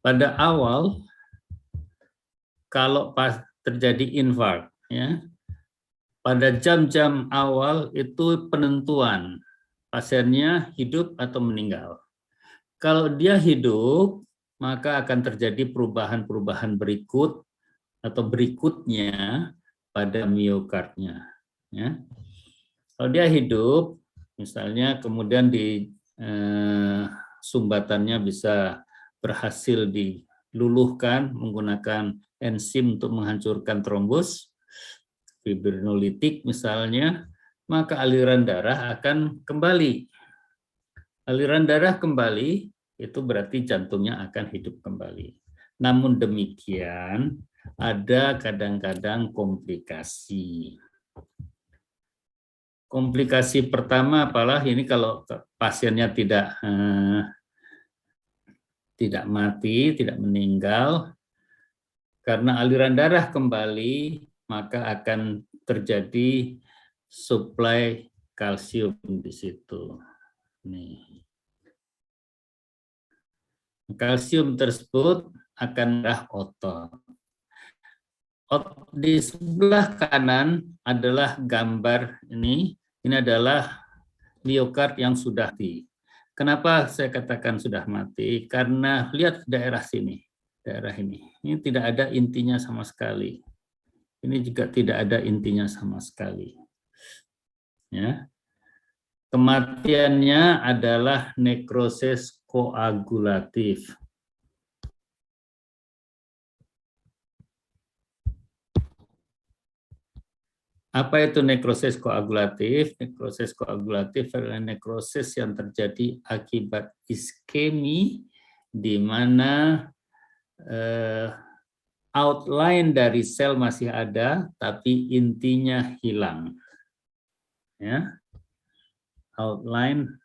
pada awal kalau pas terjadi infark, ya, pada jam-jam awal itu penentuan pasiennya hidup atau meninggal. Kalau dia hidup, maka akan terjadi perubahan-perubahan berikut atau berikutnya pada miokardnya. Ya. Kalau dia hidup, misalnya kemudian di sumbatannya bisa berhasil diluluhkan menggunakan enzim untuk menghancurkan trombus, fibrinolitik misalnya, maka aliran darah akan kembali. Aliran darah kembali, itu berarti jantungnya akan hidup kembali. Namun demikian, ada kadang-kadang komplikasi. Komplikasi pertama apalah ini kalau pasiennya tidak mati, tidak meninggal, karena aliran darah kembali, maka akan terjadi suplai kalsium di situ. Nih. Kalsium tersebut akan darah otot. Di sebelah kanan adalah gambar ini adalah miokard yang sudah mati. Kenapa saya katakan sudah mati? Karena lihat daerah sini, daerah ini tidak ada intinya sama sekali. Ini juga tidak ada intinya sama sekali. Ya. Kematiannya adalah nekrosis koagulatif. Apa itu nekrosis koagulatif? Nekrosis koagulatif adalah nekrosis yang terjadi akibat iskemi, di mana outline dari sel masih ada, tapi intinya hilang. Ya, outline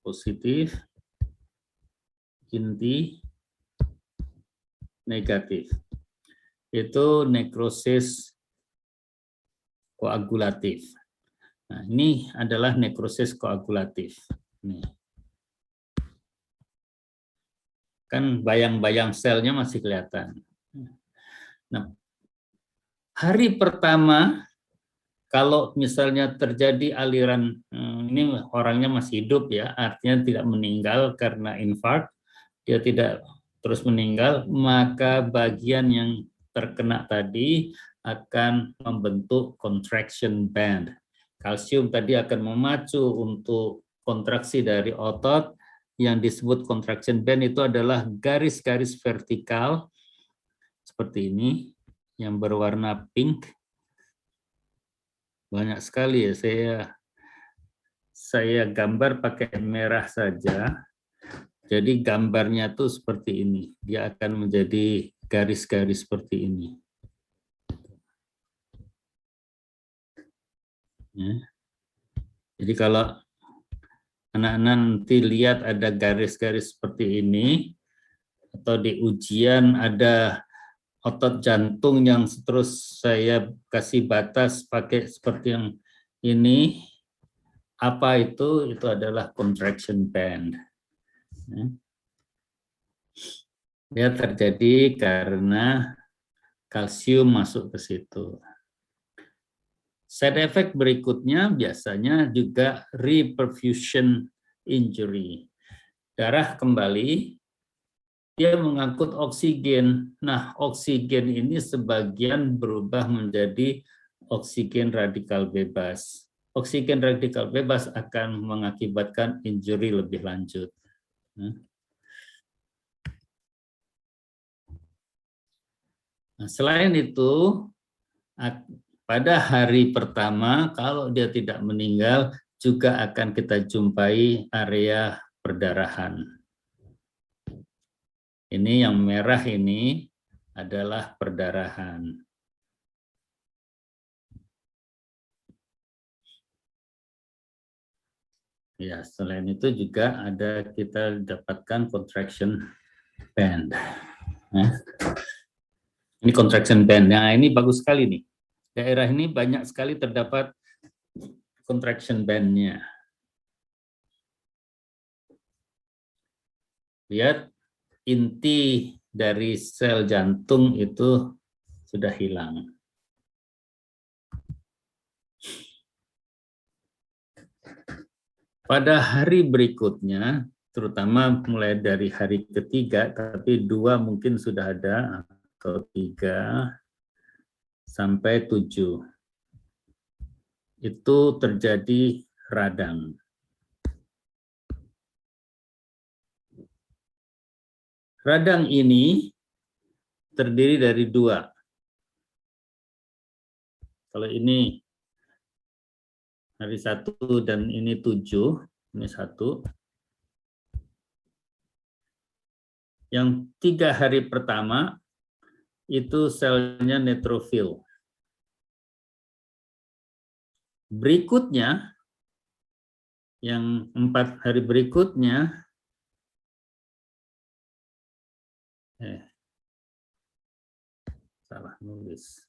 positif, inti negatif. Itu nekrosis koagulatif. Nah, ini adalah nekrosis koagulatif. Nih. Kan bayang-bayang selnya masih kelihatan. Nah, hari pertama, kalau misalnya terjadi aliran, ini orangnya masih hidup ya, artinya tidak meninggal karena infark, dia tidak terus meninggal, maka bagian yang terkena tadi akan membentuk contraction band. Kalsium tadi akan memacu untuk kontraksi dari otot, yang disebut contraction band itu adalah garis-garis vertikal seperti ini, yang berwarna pink. Banyak sekali ya, saya gambar pakai merah saja. Jadi gambarnya tuh seperti ini. Dia akan menjadi garis-garis seperti ini. Ya. Jadi kalau anak-anak nanti lihat ada garis-garis seperti ini, atau di ujian ada otot jantung yang terus saya kasih batas pakai seperti yang ini, apa itu? Itu adalah contraction band. Dia terjadi karena kalsium masuk ke situ. Side effect berikutnya biasanya juga reperfusion injury. Darah kembali, dia mengangkut oksigen. Nah, oksigen ini sebagian berubah menjadi oksigen radikal bebas. Oksigen radikal bebas akan mengakibatkan injury lebih lanjut. Nah, selain itu, pada hari pertama kalau dia tidak meninggal juga akan kita jumpai area perdarahan. Ini yang merah ini adalah perdarahan. Ya, selain itu juga ada kita dapatkan contraction band. Nah, ini contraction band. Nah, ini bagus sekali nih. Daerah ini banyak sekali terdapat contraction band-nya. Lihat, inti dari sel jantung itu sudah hilang. Pada hari berikutnya, terutama mulai dari hari ketiga, tapi 2 mungkin sudah ada, atau 3 sampai 7, itu terjadi radang. Radang ini terdiri dari 2. Kalau ini hari 1 dan ini 7, ini 1. Yang 3 hari pertama itu selnya neutrofil. Berikutnya, yang 4 hari berikutnya, salah nulis.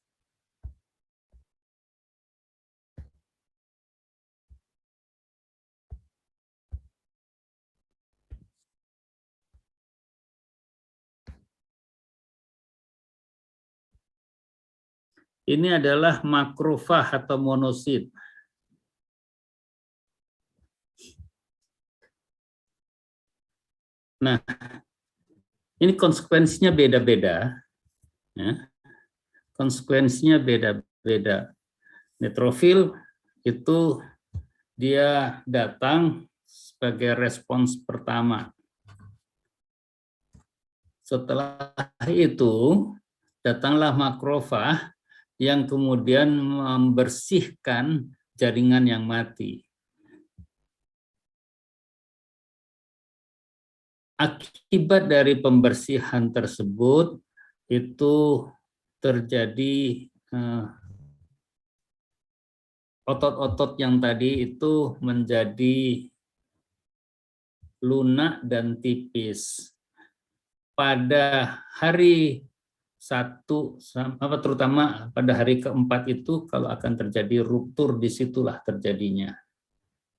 Ini adalah makrofag atau monosit. Nah, ini konsekuensinya beda-beda. Ya. Konsekuensinya beda-beda. Neutrofil itu dia datang sebagai respons pertama. Setelah itu, datanglah makrofag yang kemudian membersihkan jaringan yang mati. Akibat dari pembersihan tersebut, itu terjadi otot-otot yang tadi itu menjadi lunak dan tipis. Pada hari 1, terutama pada hari keempat itu, kalau akan terjadi ruptur, disitulah terjadinya.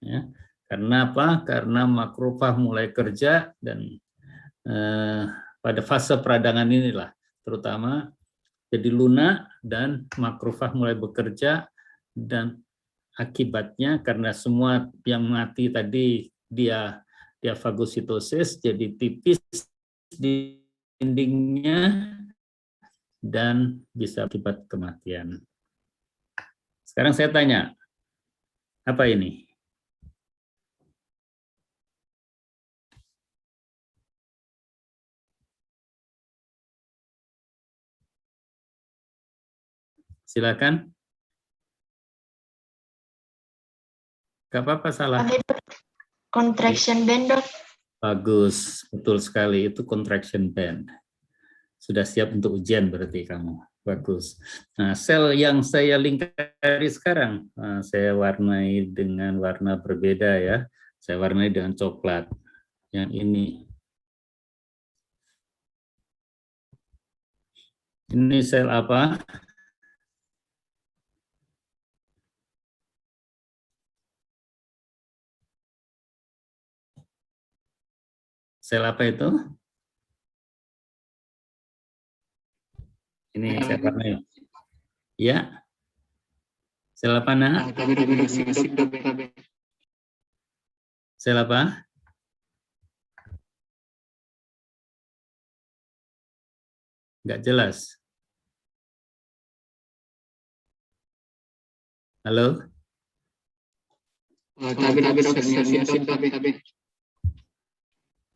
Ya. Karena apa? Karena makrofag mulai kerja dan pada fase peradangan inilah terutama jadi lunak dan makrofag mulai bekerja, dan akibatnya karena semua yang mati tadi dia fagositosis, jadi tipis di dindingnya dan bisa akibat kematian. Sekarang saya tanya, apa ini? Silakan. Gak apa-apa, salah. Contraction band, Dok. Bagus, betul sekali, itu contraction band. Sudah siap untuk ujian berarti kamu. Bagus. Nah, sel yang saya lingkari sekarang, saya warnai dengan warna berbeda ya. Saya warnai dengan coklat. Yang ini. Ini sel apa? Sel apa itu? Ini sel warnai. Ya. Sel apa, Nak? Sel apa? Nggak jelas. Halo?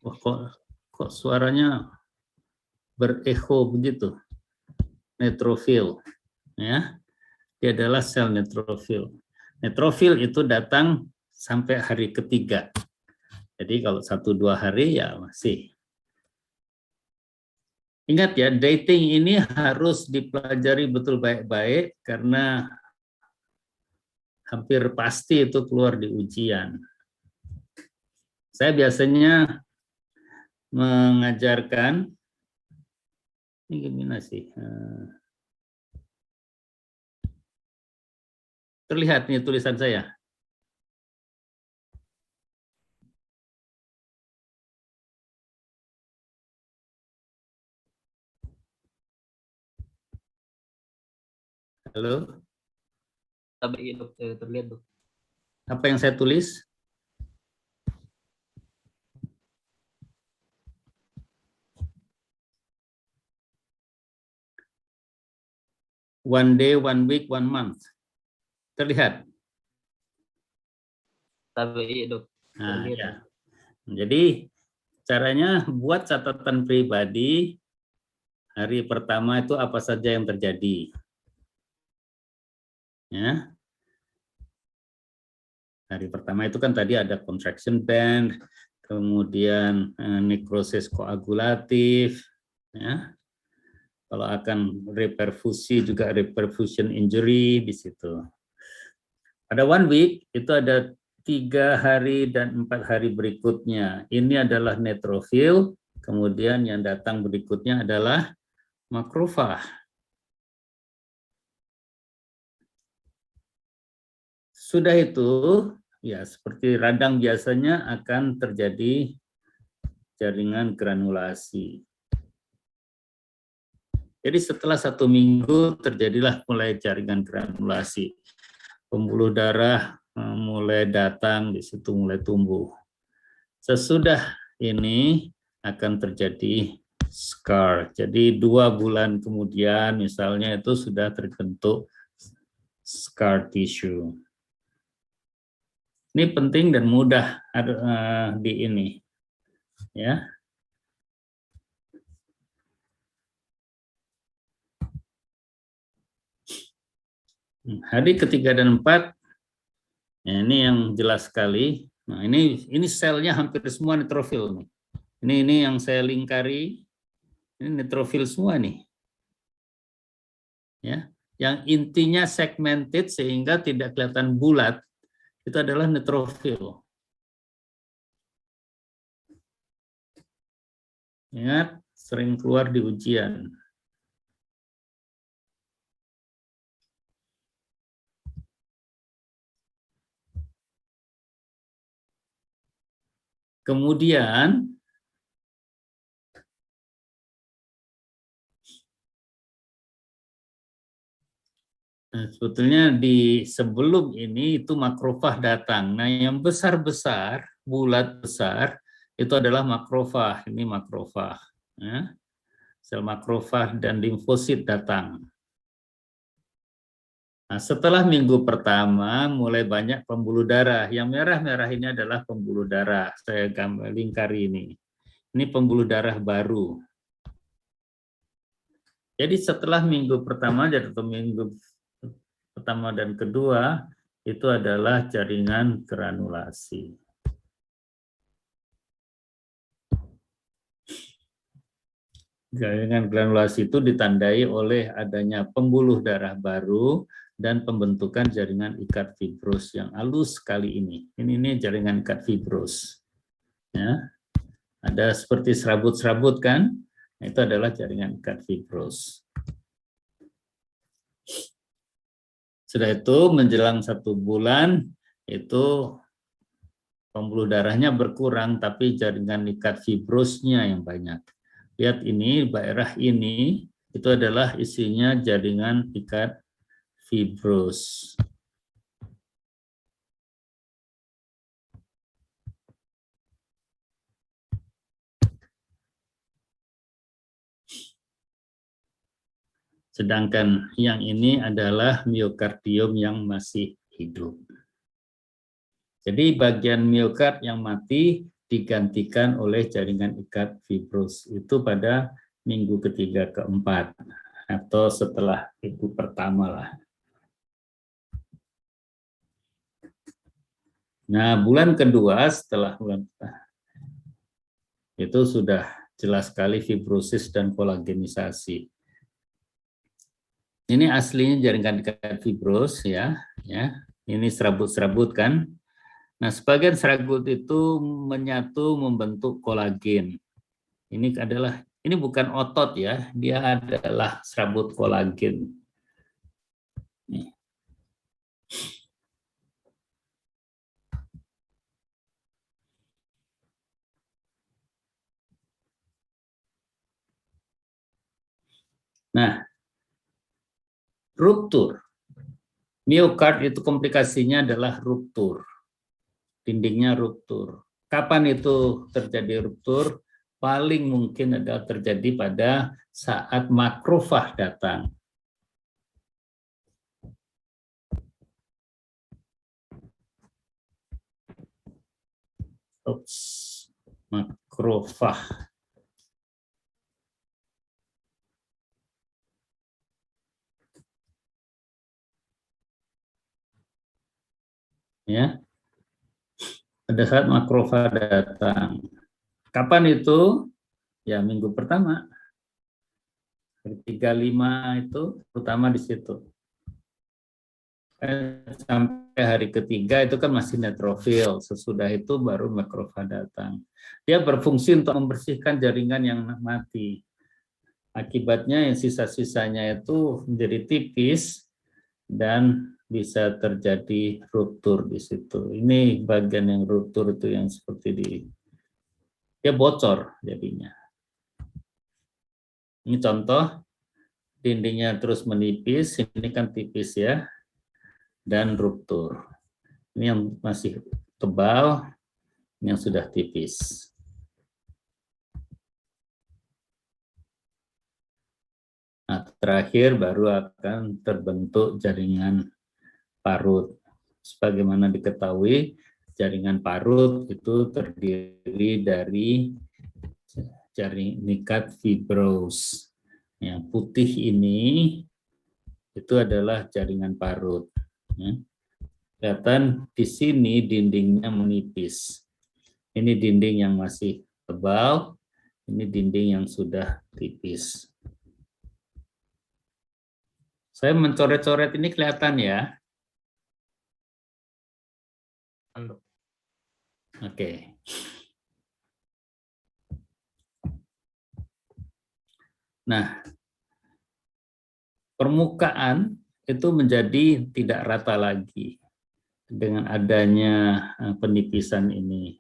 Oh, kok suaranya berecho begitu? Neutrofil. Ya. dia adalah sel neutrofil. Neutrofil itu datang sampai hari ketiga. Jadi kalau 1-2 hari ya masih. Ingat ya, dating ini harus dipelajari betul baik-baik karena hampir pasti itu keluar di ujian. Saya biasanya mengajarkan, ini gimana sih? Terlihat nih tulisan saya. Halo? Tabi dok, terlihat dok. Apa yang saya tulis? One day, 1 week, 1 month. Terlihat? Tabi dok, Nah, terlihat. ya. Jadi caranya buat catatan pribadi. Hari pertama itu apa saja yang terjadi. Ya. Hari pertama itu kan tadi ada contraction band, kemudian nekrosis koagulatif, ya. Kalau akan reperfusi juga reperfusion injury di situ. Pada 1 week itu ada 3 hari dan 4 hari berikutnya. Ini adalah neutrofil, kemudian yang datang berikutnya adalah makrofag. Sudah itu, ya seperti radang biasanya akan terjadi jaringan granulasi. Jadi setelah 1 minggu terjadilah mulai jaringan granulasi. Pembuluh darah mulai datang, di situ mulai tumbuh. Sesudah ini akan terjadi scar. Jadi 2 bulan kemudian misalnya itu sudah terbentuk scar tissue. Ini penting dan mudah di ini, ya. Hari ketiga dan 4, ya ini yang jelas sekali. Nah ini selnya hampir semua neutrofil nih. Ini yang saya lingkari, ini neutrofil semua nih, ya. Yang intinya segmented sehingga tidak kelihatan bulat. Itu adalah neutrofil. Ingat, sering keluar di ujian. Kemudian, sebetulnya di sebelum ini itu makrofag datang. Nah, yang besar-besar, bulat besar, itu adalah makrofag. Ini makrofag. Ya. Sel makrofag dan limfosit datang. Nah, setelah minggu pertama mulai banyak pembuluh darah. Yang merah-merah ini adalah pembuluh darah. Saya gambar lingkari ini. Ini pembuluh darah baru. Jadi setelah minggu pertama atau minggu pertama dan kedua itu adalah jaringan granulasi. Jaringan granulasi itu ditandai oleh adanya pembuluh darah baru dan pembentukan jaringan ikat fibros yang halus sekali ini. Ini jaringan ikat fibros. Ya. Ada seperti serabut-serabut kan? Itu adalah jaringan ikat fibros. Sudah itu menjelang 1 bulan itu pembuluh darahnya berkurang tapi jaringan ikat fibrosnya yang banyak. Lihat ini, daerah ini itu adalah isinya jaringan ikat fibros. Sedangkan yang ini adalah miokardium yang masih hidup. Jadi bagian miokard yang mati digantikan oleh jaringan ikat fibros itu pada minggu ketiga keempat atau setelah minggu pertama lah. Nah, bulan kedua setelah bulan itu sudah jelas sekali fibrosis dan kolagenisasi. Ini aslinya jaringan ikat fibros ya. Ini serabut-serabut kan. Nah, sebagian serabut itu menyatu membentuk kolagen. Ini bukan otot ya, dia adalah serabut kolagen. Nih. Nah, ruptur. Miokard itu komplikasinya adalah ruptur. Dindingnya ruptur. Kapan itu terjadi ruptur? Paling mungkin adalah terjadi pada saat makrofag datang. Makrofag. Ya. Pada saat makrofag datang. Kapan itu? Ya, minggu pertama. 3-5 itu terutama di situ. Sampai hari ketiga itu kan masih neutrofil. Sesudah itu baru makrofag datang. Dia berfungsi untuk membersihkan jaringan yang mati. Akibatnya yang sisa-sisanya itu menjadi tipis dan bisa terjadi ruptur di situ. Ini bagian yang ruptur itu yang seperti dia bocor jadinya. Ini contoh dindingnya terus menipis, ini kan tipis ya, dan ruptur. Ini yang masih tebal, ini yang sudah tipis. Nah, terakhir baru akan terbentuk jaringan parut. Sebagaimana diketahui, jaringan parut itu terdiri dari jaringan ikat fibros. Yang putih ini itu adalah jaringan parut. Kelihatan di sini dindingnya menipis. Ini dinding yang masih tebal, ini dinding yang sudah tipis. Saya mencoret-coret ini kelihatan ya. Oke. Nah, permukaan itu menjadi tidak rata lagi dengan adanya penipisan ini.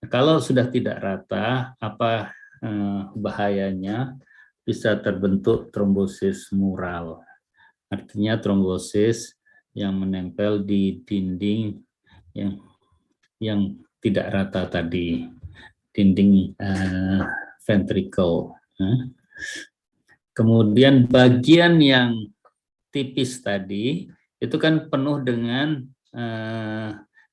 Kalau sudah tidak rata, apa bahayanya? Bisa terbentuk trombosis mural. Artinya trombosis yang menempel di dinding yang tidak rata tadi, dinding ventricle. Kemudian bagian yang tipis tadi itu kan penuh dengan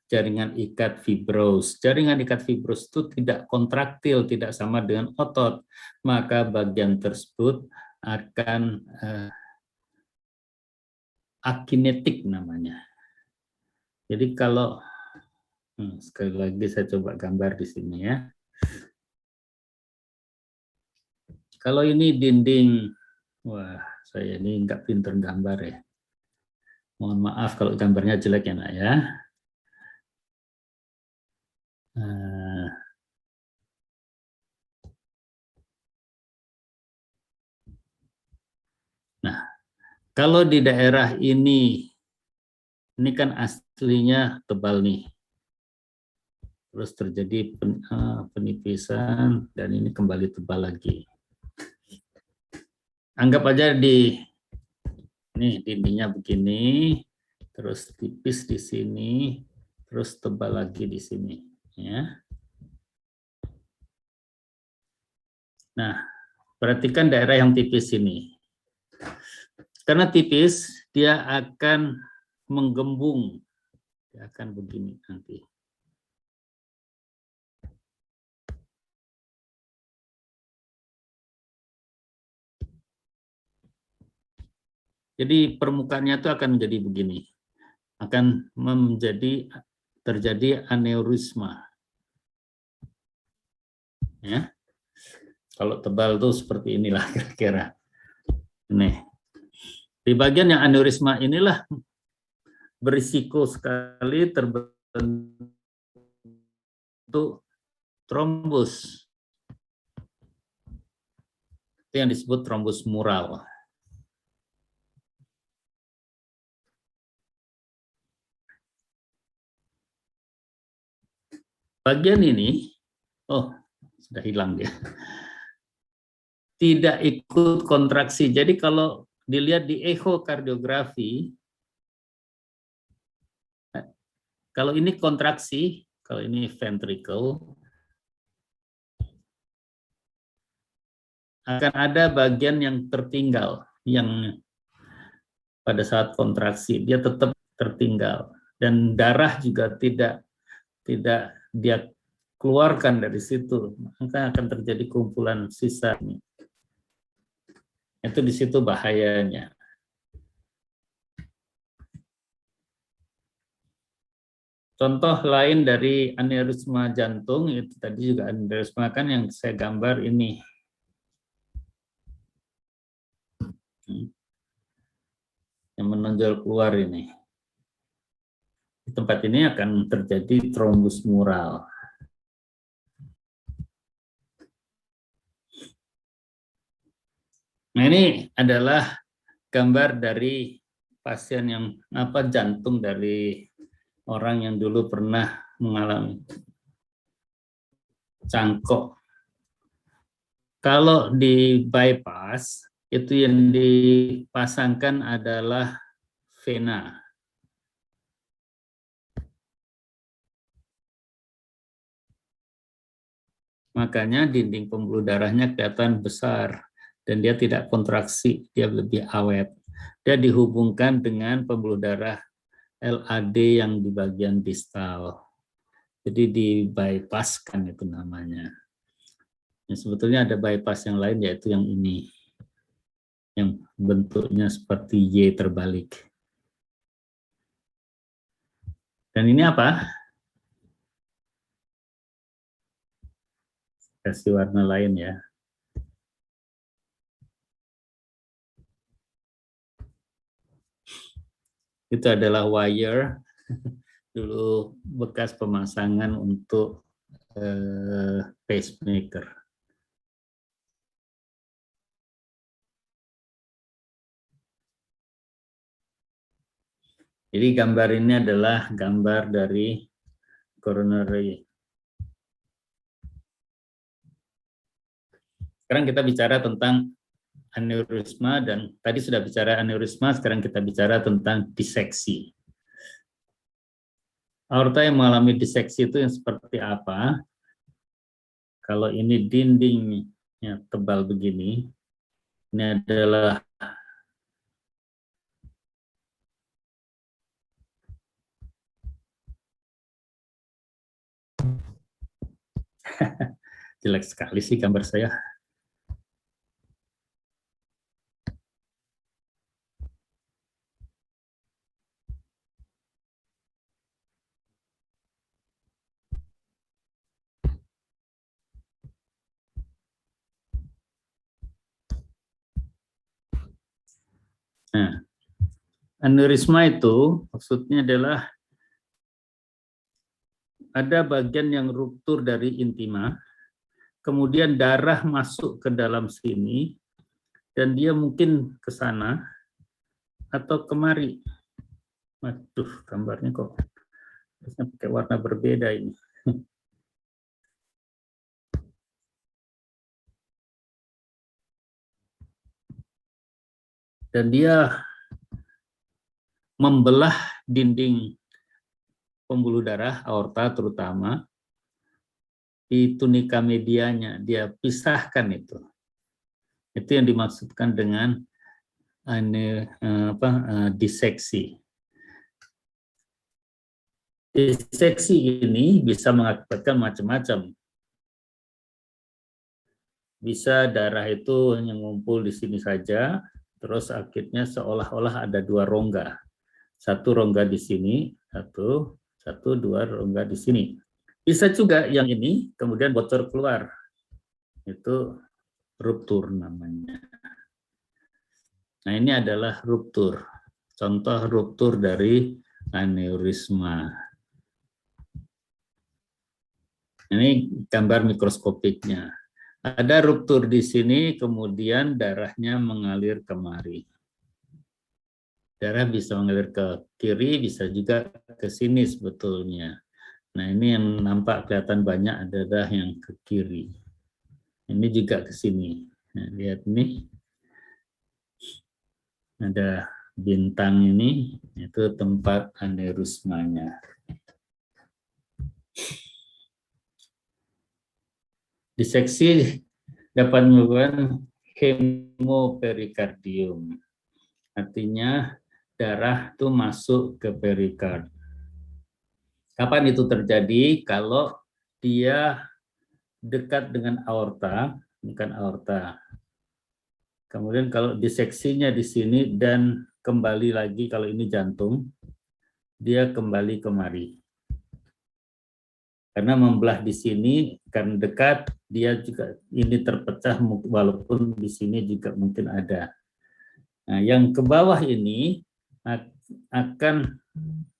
jaringan ikat fibros. Jaringan ikat fibros itu tidak kontraktil, tidak sama dengan otot, maka bagian tersebut akan akinetik namanya. Jadi kalau sekali lagi saya coba gambar di sini ya. Kalau ini dinding, wah saya ini nggak pinter gambar ya. Mohon maaf kalau gambarnya jelek ya nak ya. Nah, kalau di daerah ini kan aslinya tebal nih. Terus terjadi penipisan dan ini kembali tebal lagi. Anggap aja nih dindingnya begini, terus tipis di sini, terus tebal lagi di sini, ya. Nah, perhatikan daerah yang tipis ini. Karena tipis, dia akan menggembung, dia akan begini nanti. Jadi permukaannya itu akan menjadi begini, akan menjadi terjadi aneurisma. Ya. Kalau tebal tuh seperti inilah kira-kira. Nih. Di bagian yang aneurisma inilah berisiko sekali terbentuk trombus. Itu yang disebut trombus mural. Bagian ini, oh sudah hilang dia. Tidak ikut kontraksi. Jadi kalau dilihat di echokardiografi, kalau ini kontraksi, kalau ini ventricle, akan ada bagian yang tertinggal, yang pada saat kontraksi dia tetap tertinggal, dan darah juga tidak dia keluarkan dari situ, maka akan terjadi kumpulan sisa. Itu di situ bahayanya. Contoh lain dari aneurisma jantung, itu tadi juga aneurisma kan yang saya gambar ini. Yang menonjol keluar ini. Di tempat ini akan terjadi trombus mural. Nah, ini adalah gambar dari pasien yang jantung dari orang yang dulu pernah mengalami cangkok. Kalau di bypass, itu yang dipasangkan adalah vena. Makanya dinding pembuluh darahnya kelihatan besar dan dia tidak kontraksi, dia lebih awet. Dia dihubungkan dengan pembuluh darah LAD yang di bagian distal. Jadi di bypasskan itu namanya. Ya, sebetulnya ada bypass yang lain, yaitu yang ini, yang bentuknya seperti Y terbalik. Dan ini apa? Kasih warna lain ya. Itu adalah wire, dulu bekas pemasangan untuk pacemaker. Jadi gambar ini adalah gambar dari coronary. Sekarang kita bicara tentang aneurisma, dan tadi sudah bicara aneurisma, sekarang kita bicara tentang diseksi. Aorta yang mengalami diseksi itu yang seperti apa? Kalau ini dindingnya tebal begini, ini adalah jelek sekali sih gambar saya. Nah, aneurisma itu maksudnya adalah ada bagian yang ruptur dari intima, kemudian darah masuk ke dalam sini, dan dia mungkin ke sana atau kemari. Waduh, gambarnya kok harusnya pakai warna berbeda ini. Dan dia membelah dinding pembuluh darah, aorta terutama, di tunika medianya, dia pisahkan itu. Itu yang dimaksudkan dengan diseksi. Diseksi ini bisa mengakibatkan macam-macam. Bisa darah itu hanya ngumpul di sini saja, terus akhirnya seolah-olah ada dua rongga. Satu rongga di sini, 1, 2 rongga di sini. Bisa juga yang ini kemudian bocor keluar. Itu ruptur namanya. Nah, ini adalah ruptur. Contoh ruptur dari aneurisma. Ini gambar mikroskopiknya. Ada ruptur di sini, kemudian darahnya mengalir kemari. Darah bisa mengalir ke kiri, bisa juga ke sini sebetulnya. Nah, ini yang nampak kelihatan banyak adalah yang ke kiri. Ini juga ke sini. Nah, lihat nih. Ada bintang ini, itu tempat aneurismanya. Diseksi dapat menyebabkan hemoperikardium. Artinya darah itu masuk ke perikard. Kapan itu terjadi? Kalau dia dekat dengan aorta, bukan aorta. Kemudian kalau diseksinya di sini dan kembali lagi, kalau ini jantung, dia kembali kemari. Karena membelah di sini, karena dekat, dia juga ini terpecah, walaupun di sini juga mungkin ada. Nah, yang ke bawah ini akan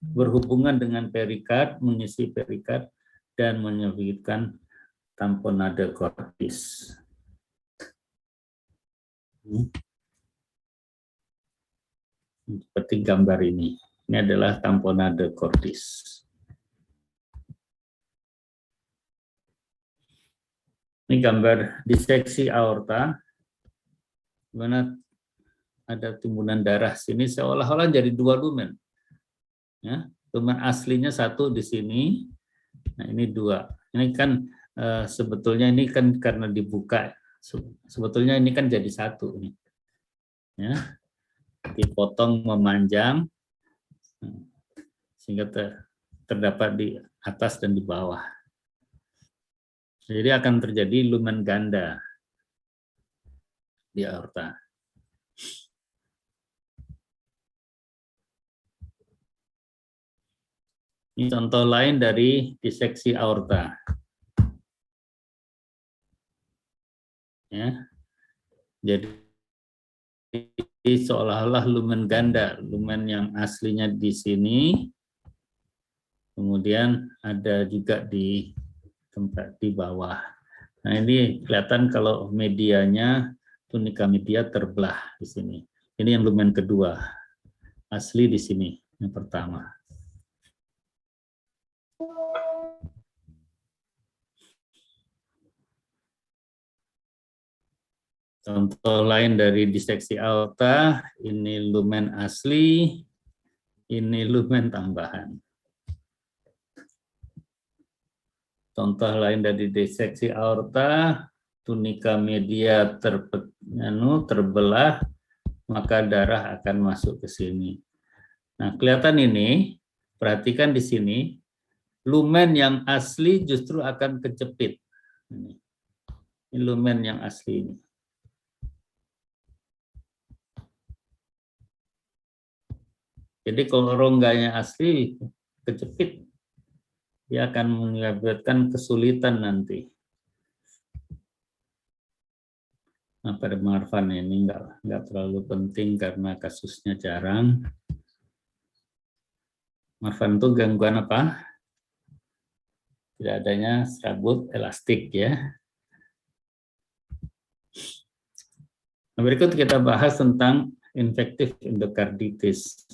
berhubungan dengan perikard, mengisi perikard, dan menyebabkan tamponade cordis. Seperti gambar ini. Ini adalah tamponade cordis. Ini gambar diseksi aorta, di mana ada timbunan darah sini seolah-olah jadi 2 lumen. Ya, lumen aslinya 1 di sini. Nah, ini 2. Ini kan sebetulnya ini kan karena dibuka. Sebetulnya ini kan jadi 1 nih. Ya. Dipotong memanjang sehingga terdapat di atas dan di bawah. Jadi akan terjadi lumen ganda di aorta. Ini contoh lain dari diseksi aorta. Ya. Jadi seolah-olah lumen ganda, lumen yang aslinya di sini, kemudian ada juga di tempat di bawah. Nah, ini kelihatan kalau medianya, tunika media terbelah di sini. Ini yang lumen kedua, asli di sini, yang pertama. Contoh lain dari diseksi aorta, ini lumen asli, ini lumen tambahan. Contoh lain dari diseksi aorta, tunika media terbelah, maka darah akan masuk ke sini. Nah, kelihatan ini, perhatikan di sini, lumen yang asli justru akan kejepit. Ini lumen yang asli ini. Jadi kalau rongganya asli kejepit, dia akan menyebabkan kesulitan nanti. Nah, pada Marfan ini nggak terlalu penting karena kasusnya jarang. Marfan itu gangguan apa? Tidak adanya serabut elastik ya. Nah, berikut kita bahas tentang infektif endokarditis.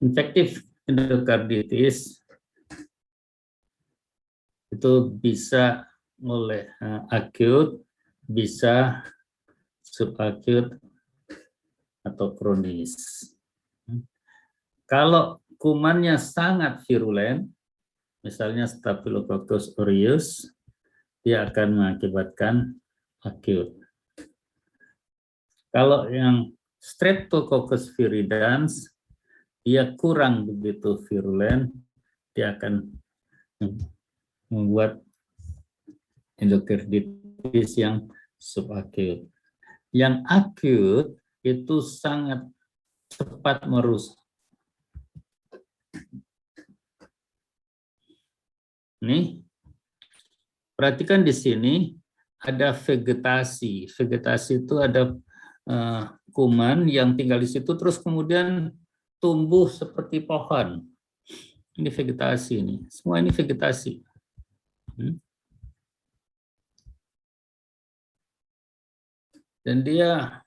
Infektif endokarditis itu bisa mulai akut, bisa subakut, atau kronis. Kalau kumannya sangat virulen, misalnya Staphylococcus aureus, dia akan mengakibatkan akut. Kalau yang Streptococcus viridans, dia kurang begitu virulen, dia akan membuat endokarditis yang subakut. Yang akut itu sangat cepat merusak. Nih, perhatikan di sini ada vegetasi. Vegetasi itu ada kuman yang tinggal di situ terus kemudian tumbuh seperti pohon. Ini vegetasi ini. Semua ini vegetasi. Dan dia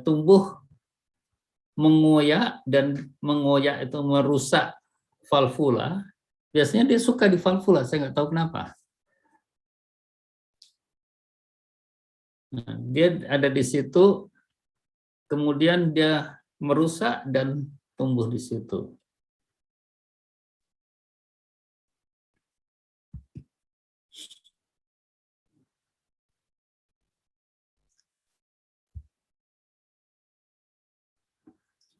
tumbuh mengoyak, dan mengoyak itu merusak valvula. Biasanya dia suka di valvula, saya nggak tahu kenapa. Nah, dia ada di situ, kemudian dia merusak dan tumbuh di situ.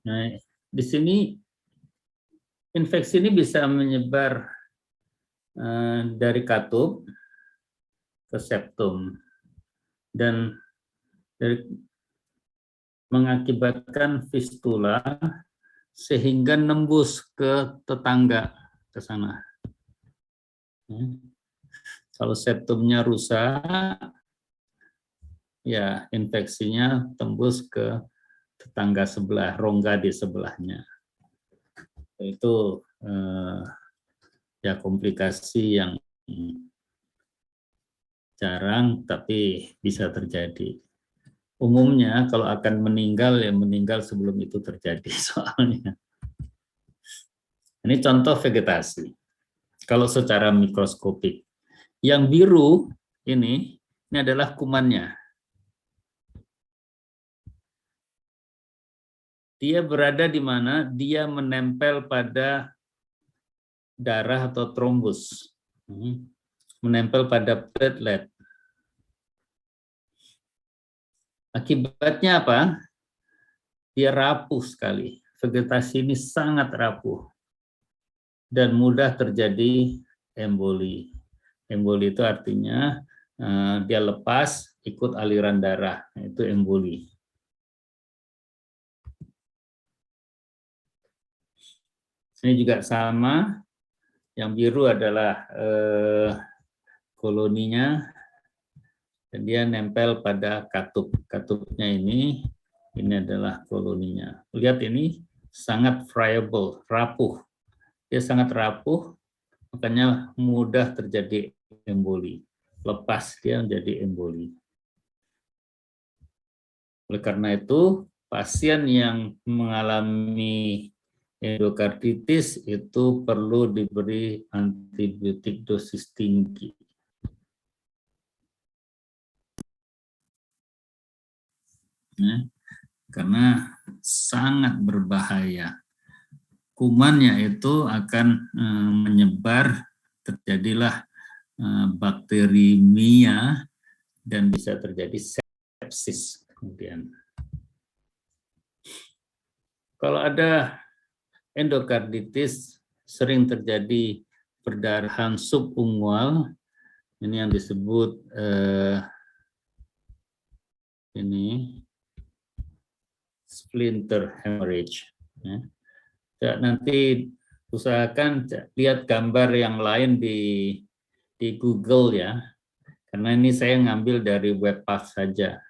Nah, di sini infeksi ini bisa menyebar dari katup ke septum dan mengakibatkan fistula sehingga nembus ke tetangga ke sana. Kalau septumnya rusak, ya infeksinya tembus ke tetangga sebelah, rongga di sebelahnya. Itu ya komplikasi yang jarang tapi bisa terjadi. Umumnya kalau akan meninggal, ya meninggal sebelum itu terjadi soalnya. Ini contoh vegetasi. Kalau secara mikroskopik. Yang biru ini adalah kumannya. Dia berada di mana? Dia menempel pada darah atau trombus. Menempel pada platelet. Akibatnya apa? Dia rapuh sekali. Vegetasi ini sangat rapuh. Dan mudah terjadi emboli. Emboli itu artinya dia lepas ikut aliran darah. Itu emboli. Ini juga sama, yang biru adalah koloninya, dan dia nempel pada katup. Katupnya ini adalah koloninya. Lihat ini sangat friable, rapuh. Dia sangat rapuh, makanya mudah terjadi emboli. Lepas dia menjadi emboli. Oleh karena itu, pasien yang mengalami endokarditis itu perlu diberi antibiotik dosis tinggi. Karena sangat berbahaya. Kumannya itu akan menyebar, terjadilah bakterimia dan bisa terjadi sepsis kemudian. Kalau ada endokarditis, sering terjadi perdarahan subungual, ini yang disebut ini splinter hemorrhage. Ya. Nanti usahakan lihat gambar yang lain di Google ya, karena ini saya ngambil dari Webpath saja.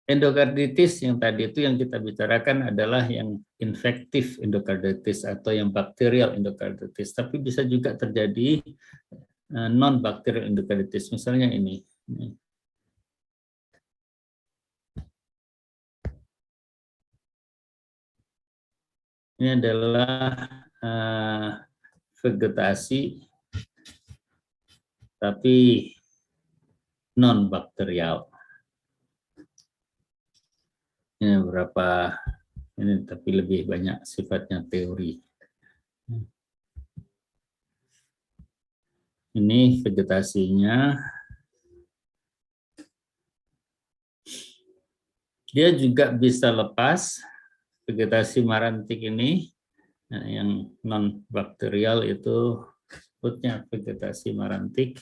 Endokarditis yang tadi itu yang kita bicarakan adalah yang infektif endokarditis atau yang bakterial endokarditis, tapi bisa juga terjadi non-bakterial endokarditis, misalnya ini. Ini adalah vegetasi, tapi non-bakterial. Ini beberapa, ini tapi lebih banyak sifatnya teori. Ini vegetasinya. Dia juga bisa lepas, vegetasi marantik ini, yang non-bakterial itu disebutnya vegetasi marantik.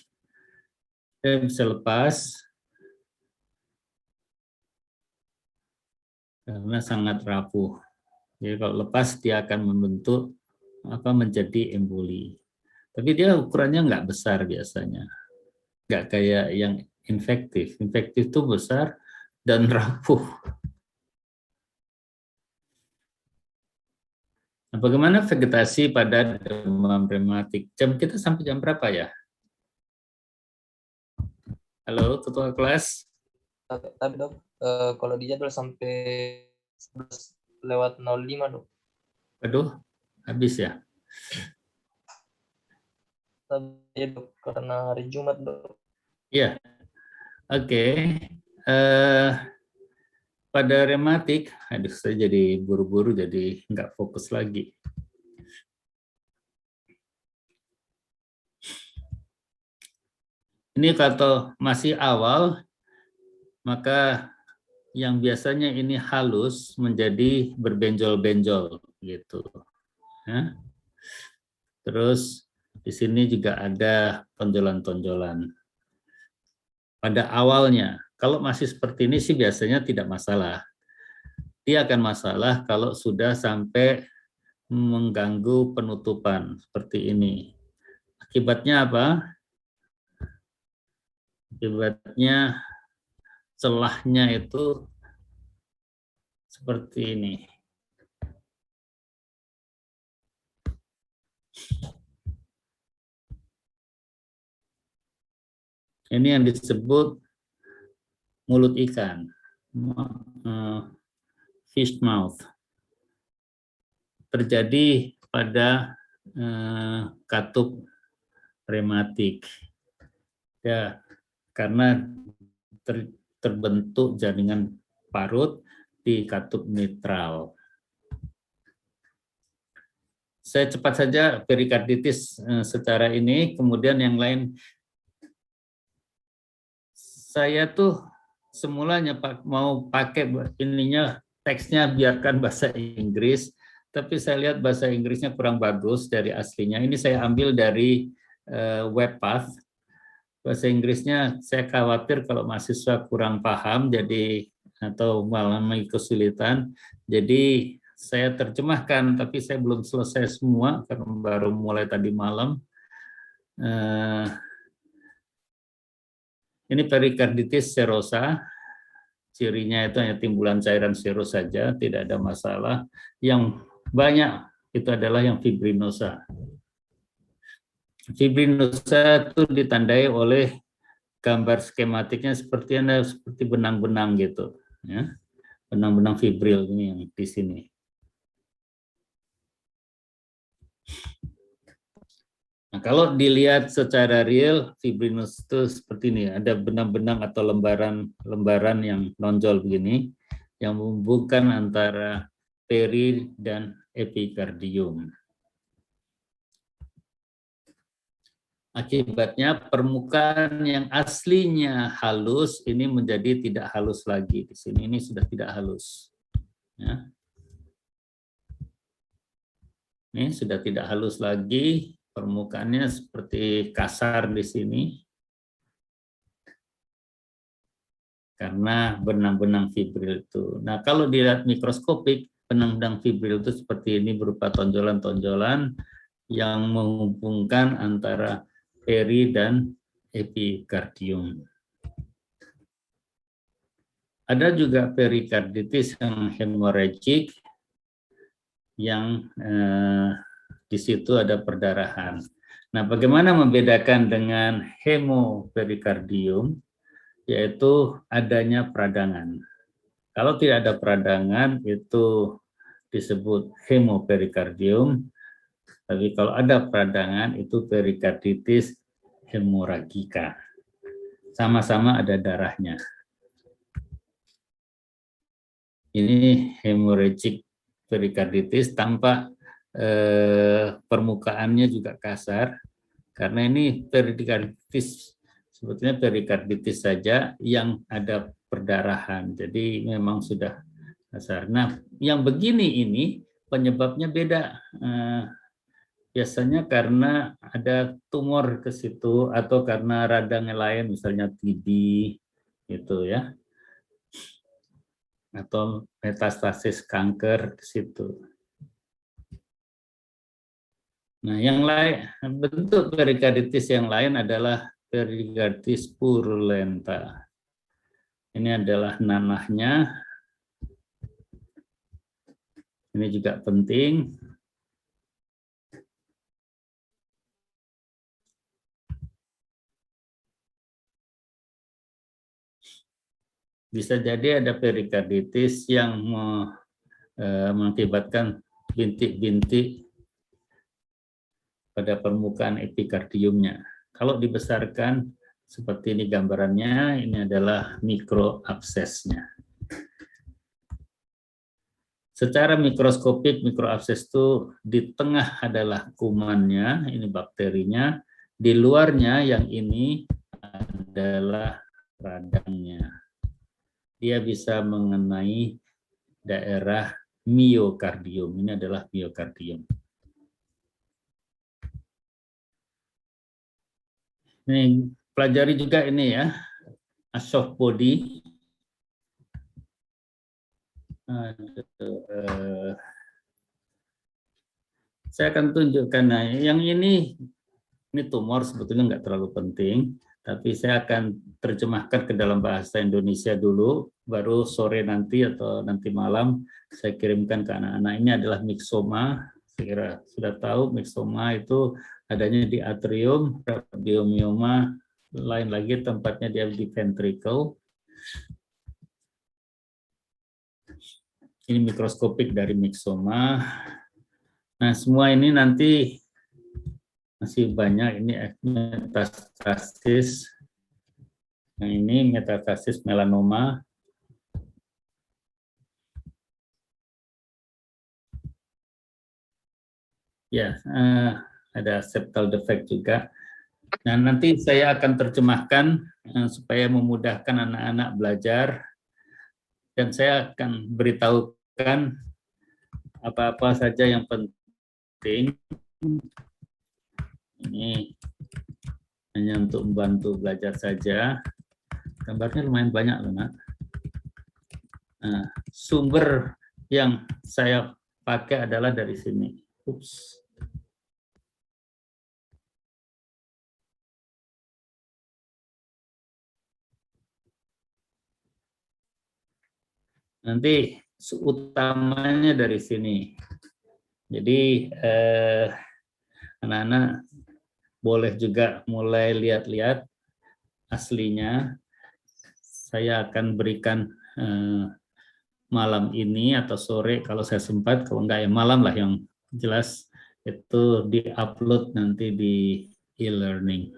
Dia bisa lepas karena sangat rapuh. Jadi kalau lepas dia akan membentuk menjadi emboli. Tapi dia ukurannya nggak besar biasanya, nggak kayak yang infektif. Infektif itu besar dan rapuh. Nah, bagaimana vegetasi pada demam rematik? Jam kita sampai jam berapa ya? Halo, ketua kelas. Tapi dok, kalau di jadwal sampai 11:05 dok. Aduh, habis ya? Tapi dok, karena hari Jumat dok. Iya, oke. Pada rematik, aduh saya jadi buru-buru jadi nggak fokus lagi. Ini kalau masih awal, maka yang biasanya ini halus menjadi berbenjol-benjol gitu. Ya. Terus di sini juga ada tonjolan-tonjolan. Pada awalnya, kalau masih seperti ini sih biasanya tidak masalah. Dia akan masalah kalau sudah sampai mengganggu penutupan seperti ini. Akibatnya apa? Akibatnya celahnya itu seperti ini. Ini yang disebut mulut ikan, fish mouth. Terjadi pada katup rematik. Ya, karena terbentuk jaringan parut di katup mitral. Saya cepat saja perikarditis secara ini, kemudian yang lain. Saya tuh semulanya mau pakai ininya teksnya biarkan bahasa Inggris, tapi saya lihat bahasa Inggrisnya kurang bagus dari aslinya. Ini saya ambil dari Webpath. Bahasa Inggrisnya saya khawatir kalau mahasiswa kurang paham jadi atau malah kesulitan. Jadi saya terjemahkan, tapi saya belum selesai semua karena baru mulai tadi malam. Ini perikarditis serosa. Cirinya itu hanya timbulan cairan serus saja, tidak ada masalah. Yang banyak itu adalah yang fibrinosa. Fibrinosa itu ditandai oleh gambar skematiknya seperti benang-benang gitu, ya. Benang-benang fibril ini yang di sini. Nah, kalau dilihat secara real, fibrinosa itu seperti ini, ada benang-benang atau lembaran yang nonjol begini, yang menghubungkan antara peri dan epikardium. Akibatnya permukaan yang aslinya halus ini menjadi tidak halus lagi. Di sini ini sudah tidak halus. Ya. Ini sudah tidak halus lagi. Permukaannya seperti kasar di sini. Karena benang-benang fibril itu. Nah, kalau dilihat mikroskopik, benang-benang fibril itu seperti ini berupa tonjolan-tonjolan yang menghubungkan antara peri dan epikardium. Ada juga perikarditis yang hemorragik yang di situ ada perdarahan. Nah, bagaimana membedakan dengan hemoperikardium? Yaitu adanya peradangan. Kalau tidak ada peradangan itu disebut hemoperikardium. Tapi kalau ada peradangan itu perikarditis hemoragika. Sama-sama ada darahnya. Ini hemorrhagic perikarditis tampak permukaannya juga kasar. Karena ini perikarditis, sebetulnya perikarditis saja yang ada perdarahan. Jadi memang sudah kasar. Nah, yang begini ini penyebabnya beda. biasanya karena ada tumor ke situ atau karena radang yang lain, misalnya TB, gitu ya, atau metastasis kanker ke situ. Nah, yang lain, bentuk perikarditis yang lain adalah perikarditis purulenta. Ini adalah nanahnya. Ini juga penting. Bisa jadi ada perikarditis yang mengakibatkan bintik-bintik pada permukaan epikardiumnya. Kalau dibesarkan seperti ini gambarannya, ini adalah mikroabsesnya. Secara mikroskopik, mikroabses itu di tengah adalah kumannya, ini bakterinya, di luarnya yang ini adalah radangnya. Dia bisa mengenai daerah miokardium, ini adalah miokardium. Ini pelajari juga ini ya, soft body. Saya akan tunjukkan. Nah, yang ini tumor sebetulnya nggak terlalu penting, tapi saya akan terjemahkan ke dalam bahasa Indonesia dulu, baru sore nanti atau nanti malam saya kirimkan ke anak-anak. Ini adalah myxoma. Saya kira sudah tahu myxoma itu adanya di atrium, radiomioma, lain lagi tempatnya dia di ventricle. Ini mikroskopik dari myxoma. Nah, semua ini nanti masih banyak. Ini metastasis. Yang ini metastasis melanoma. Ya, ada septal defect juga. Nah, nanti saya akan terjemahkan supaya memudahkan anak-anak belajar. Dan saya akan beritahukan apa-apa saja yang penting. Ini hanya untuk membantu belajar saja. Gambarnya lumayan banyak loh, Nak. Nah, sumber yang saya pakai adalah dari sini. Ups. Nanti utamanya dari sini. Jadi anak-anak boleh juga mulai lihat-lihat aslinya. Saya akan berikan malam ini atau sore kalau saya sempat, kalau enggak ya malam lah, yang jelas itu di-upload nanti di e-learning.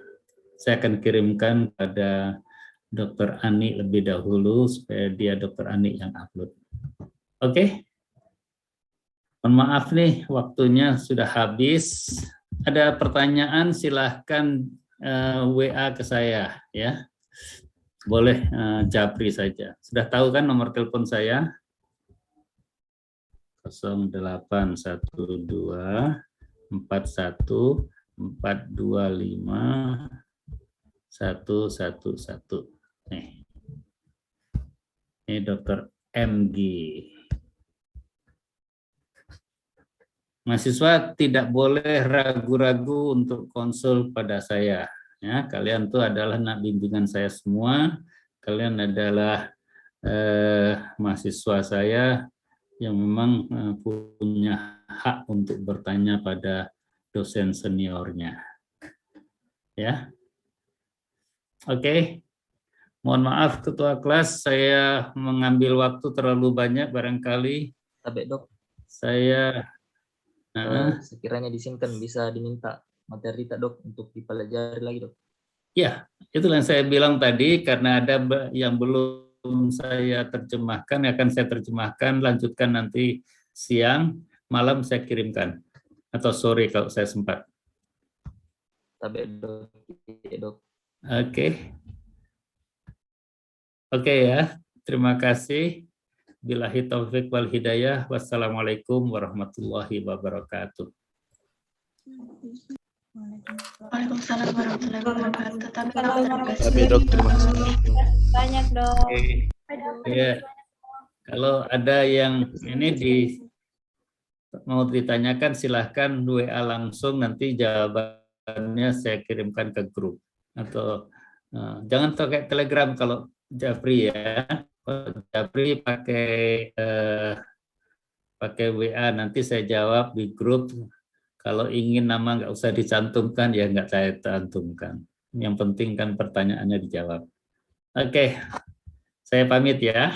Saya akan kirimkan pada Dr. Ani lebih dahulu supaya dia Dr. Ani yang upload. Oke. Mohon maaf nih waktunya sudah habis. Ada pertanyaan silahkan WA ke saya ya. Boleh japri saja. Sudah tahu kan nomor telepon saya? 0812 41 425 111. Nih. Ini Dr. MG. Mahasiswa tidak boleh ragu-ragu untuk konsul pada saya. Ya, kalian tuh adalah anak bimbingan saya semua. Kalian adalah mahasiswa saya yang memang punya hak untuk bertanya pada dosen seniornya. Ya. Oke. Mohon maaf Ketua Kelas, saya mengambil waktu terlalu banyak barangkali. Tapi Dok, Saya sekiranya di sini kan bisa diminta materi tak Dok untuk dipelajari lagi Dok. Ya, itulah yang saya bilang tadi, karena ada yang belum saya terjemahkan, akan saya terjemahkan, lanjutkan nanti siang, malam saya kirimkan, atau sore kalau saya sempat. Tapi Dok. Oke. Oke ya, terima kasih. Billahi taufiq wal hidayah. Wassalamualaikum warahmatullahi wabarakatuh. Waalaikumsalam warahmatullahi wabarakatuh. Tapi Tapi dok, terima kasih. Banyak dong. Oke. Ya, kalau ada yang ini mau ditanyakan silahkan WA langsung, nanti jawabannya saya kirimkan ke grup atau jangan pakai Telegram kalau Japri ya. Kalau Japri pakai WA, nanti saya jawab di grup. Kalau ingin nama nggak usah dicantumkan ya nggak saya cantumkan. Yang penting kan pertanyaannya dijawab. Oke, saya pamit ya.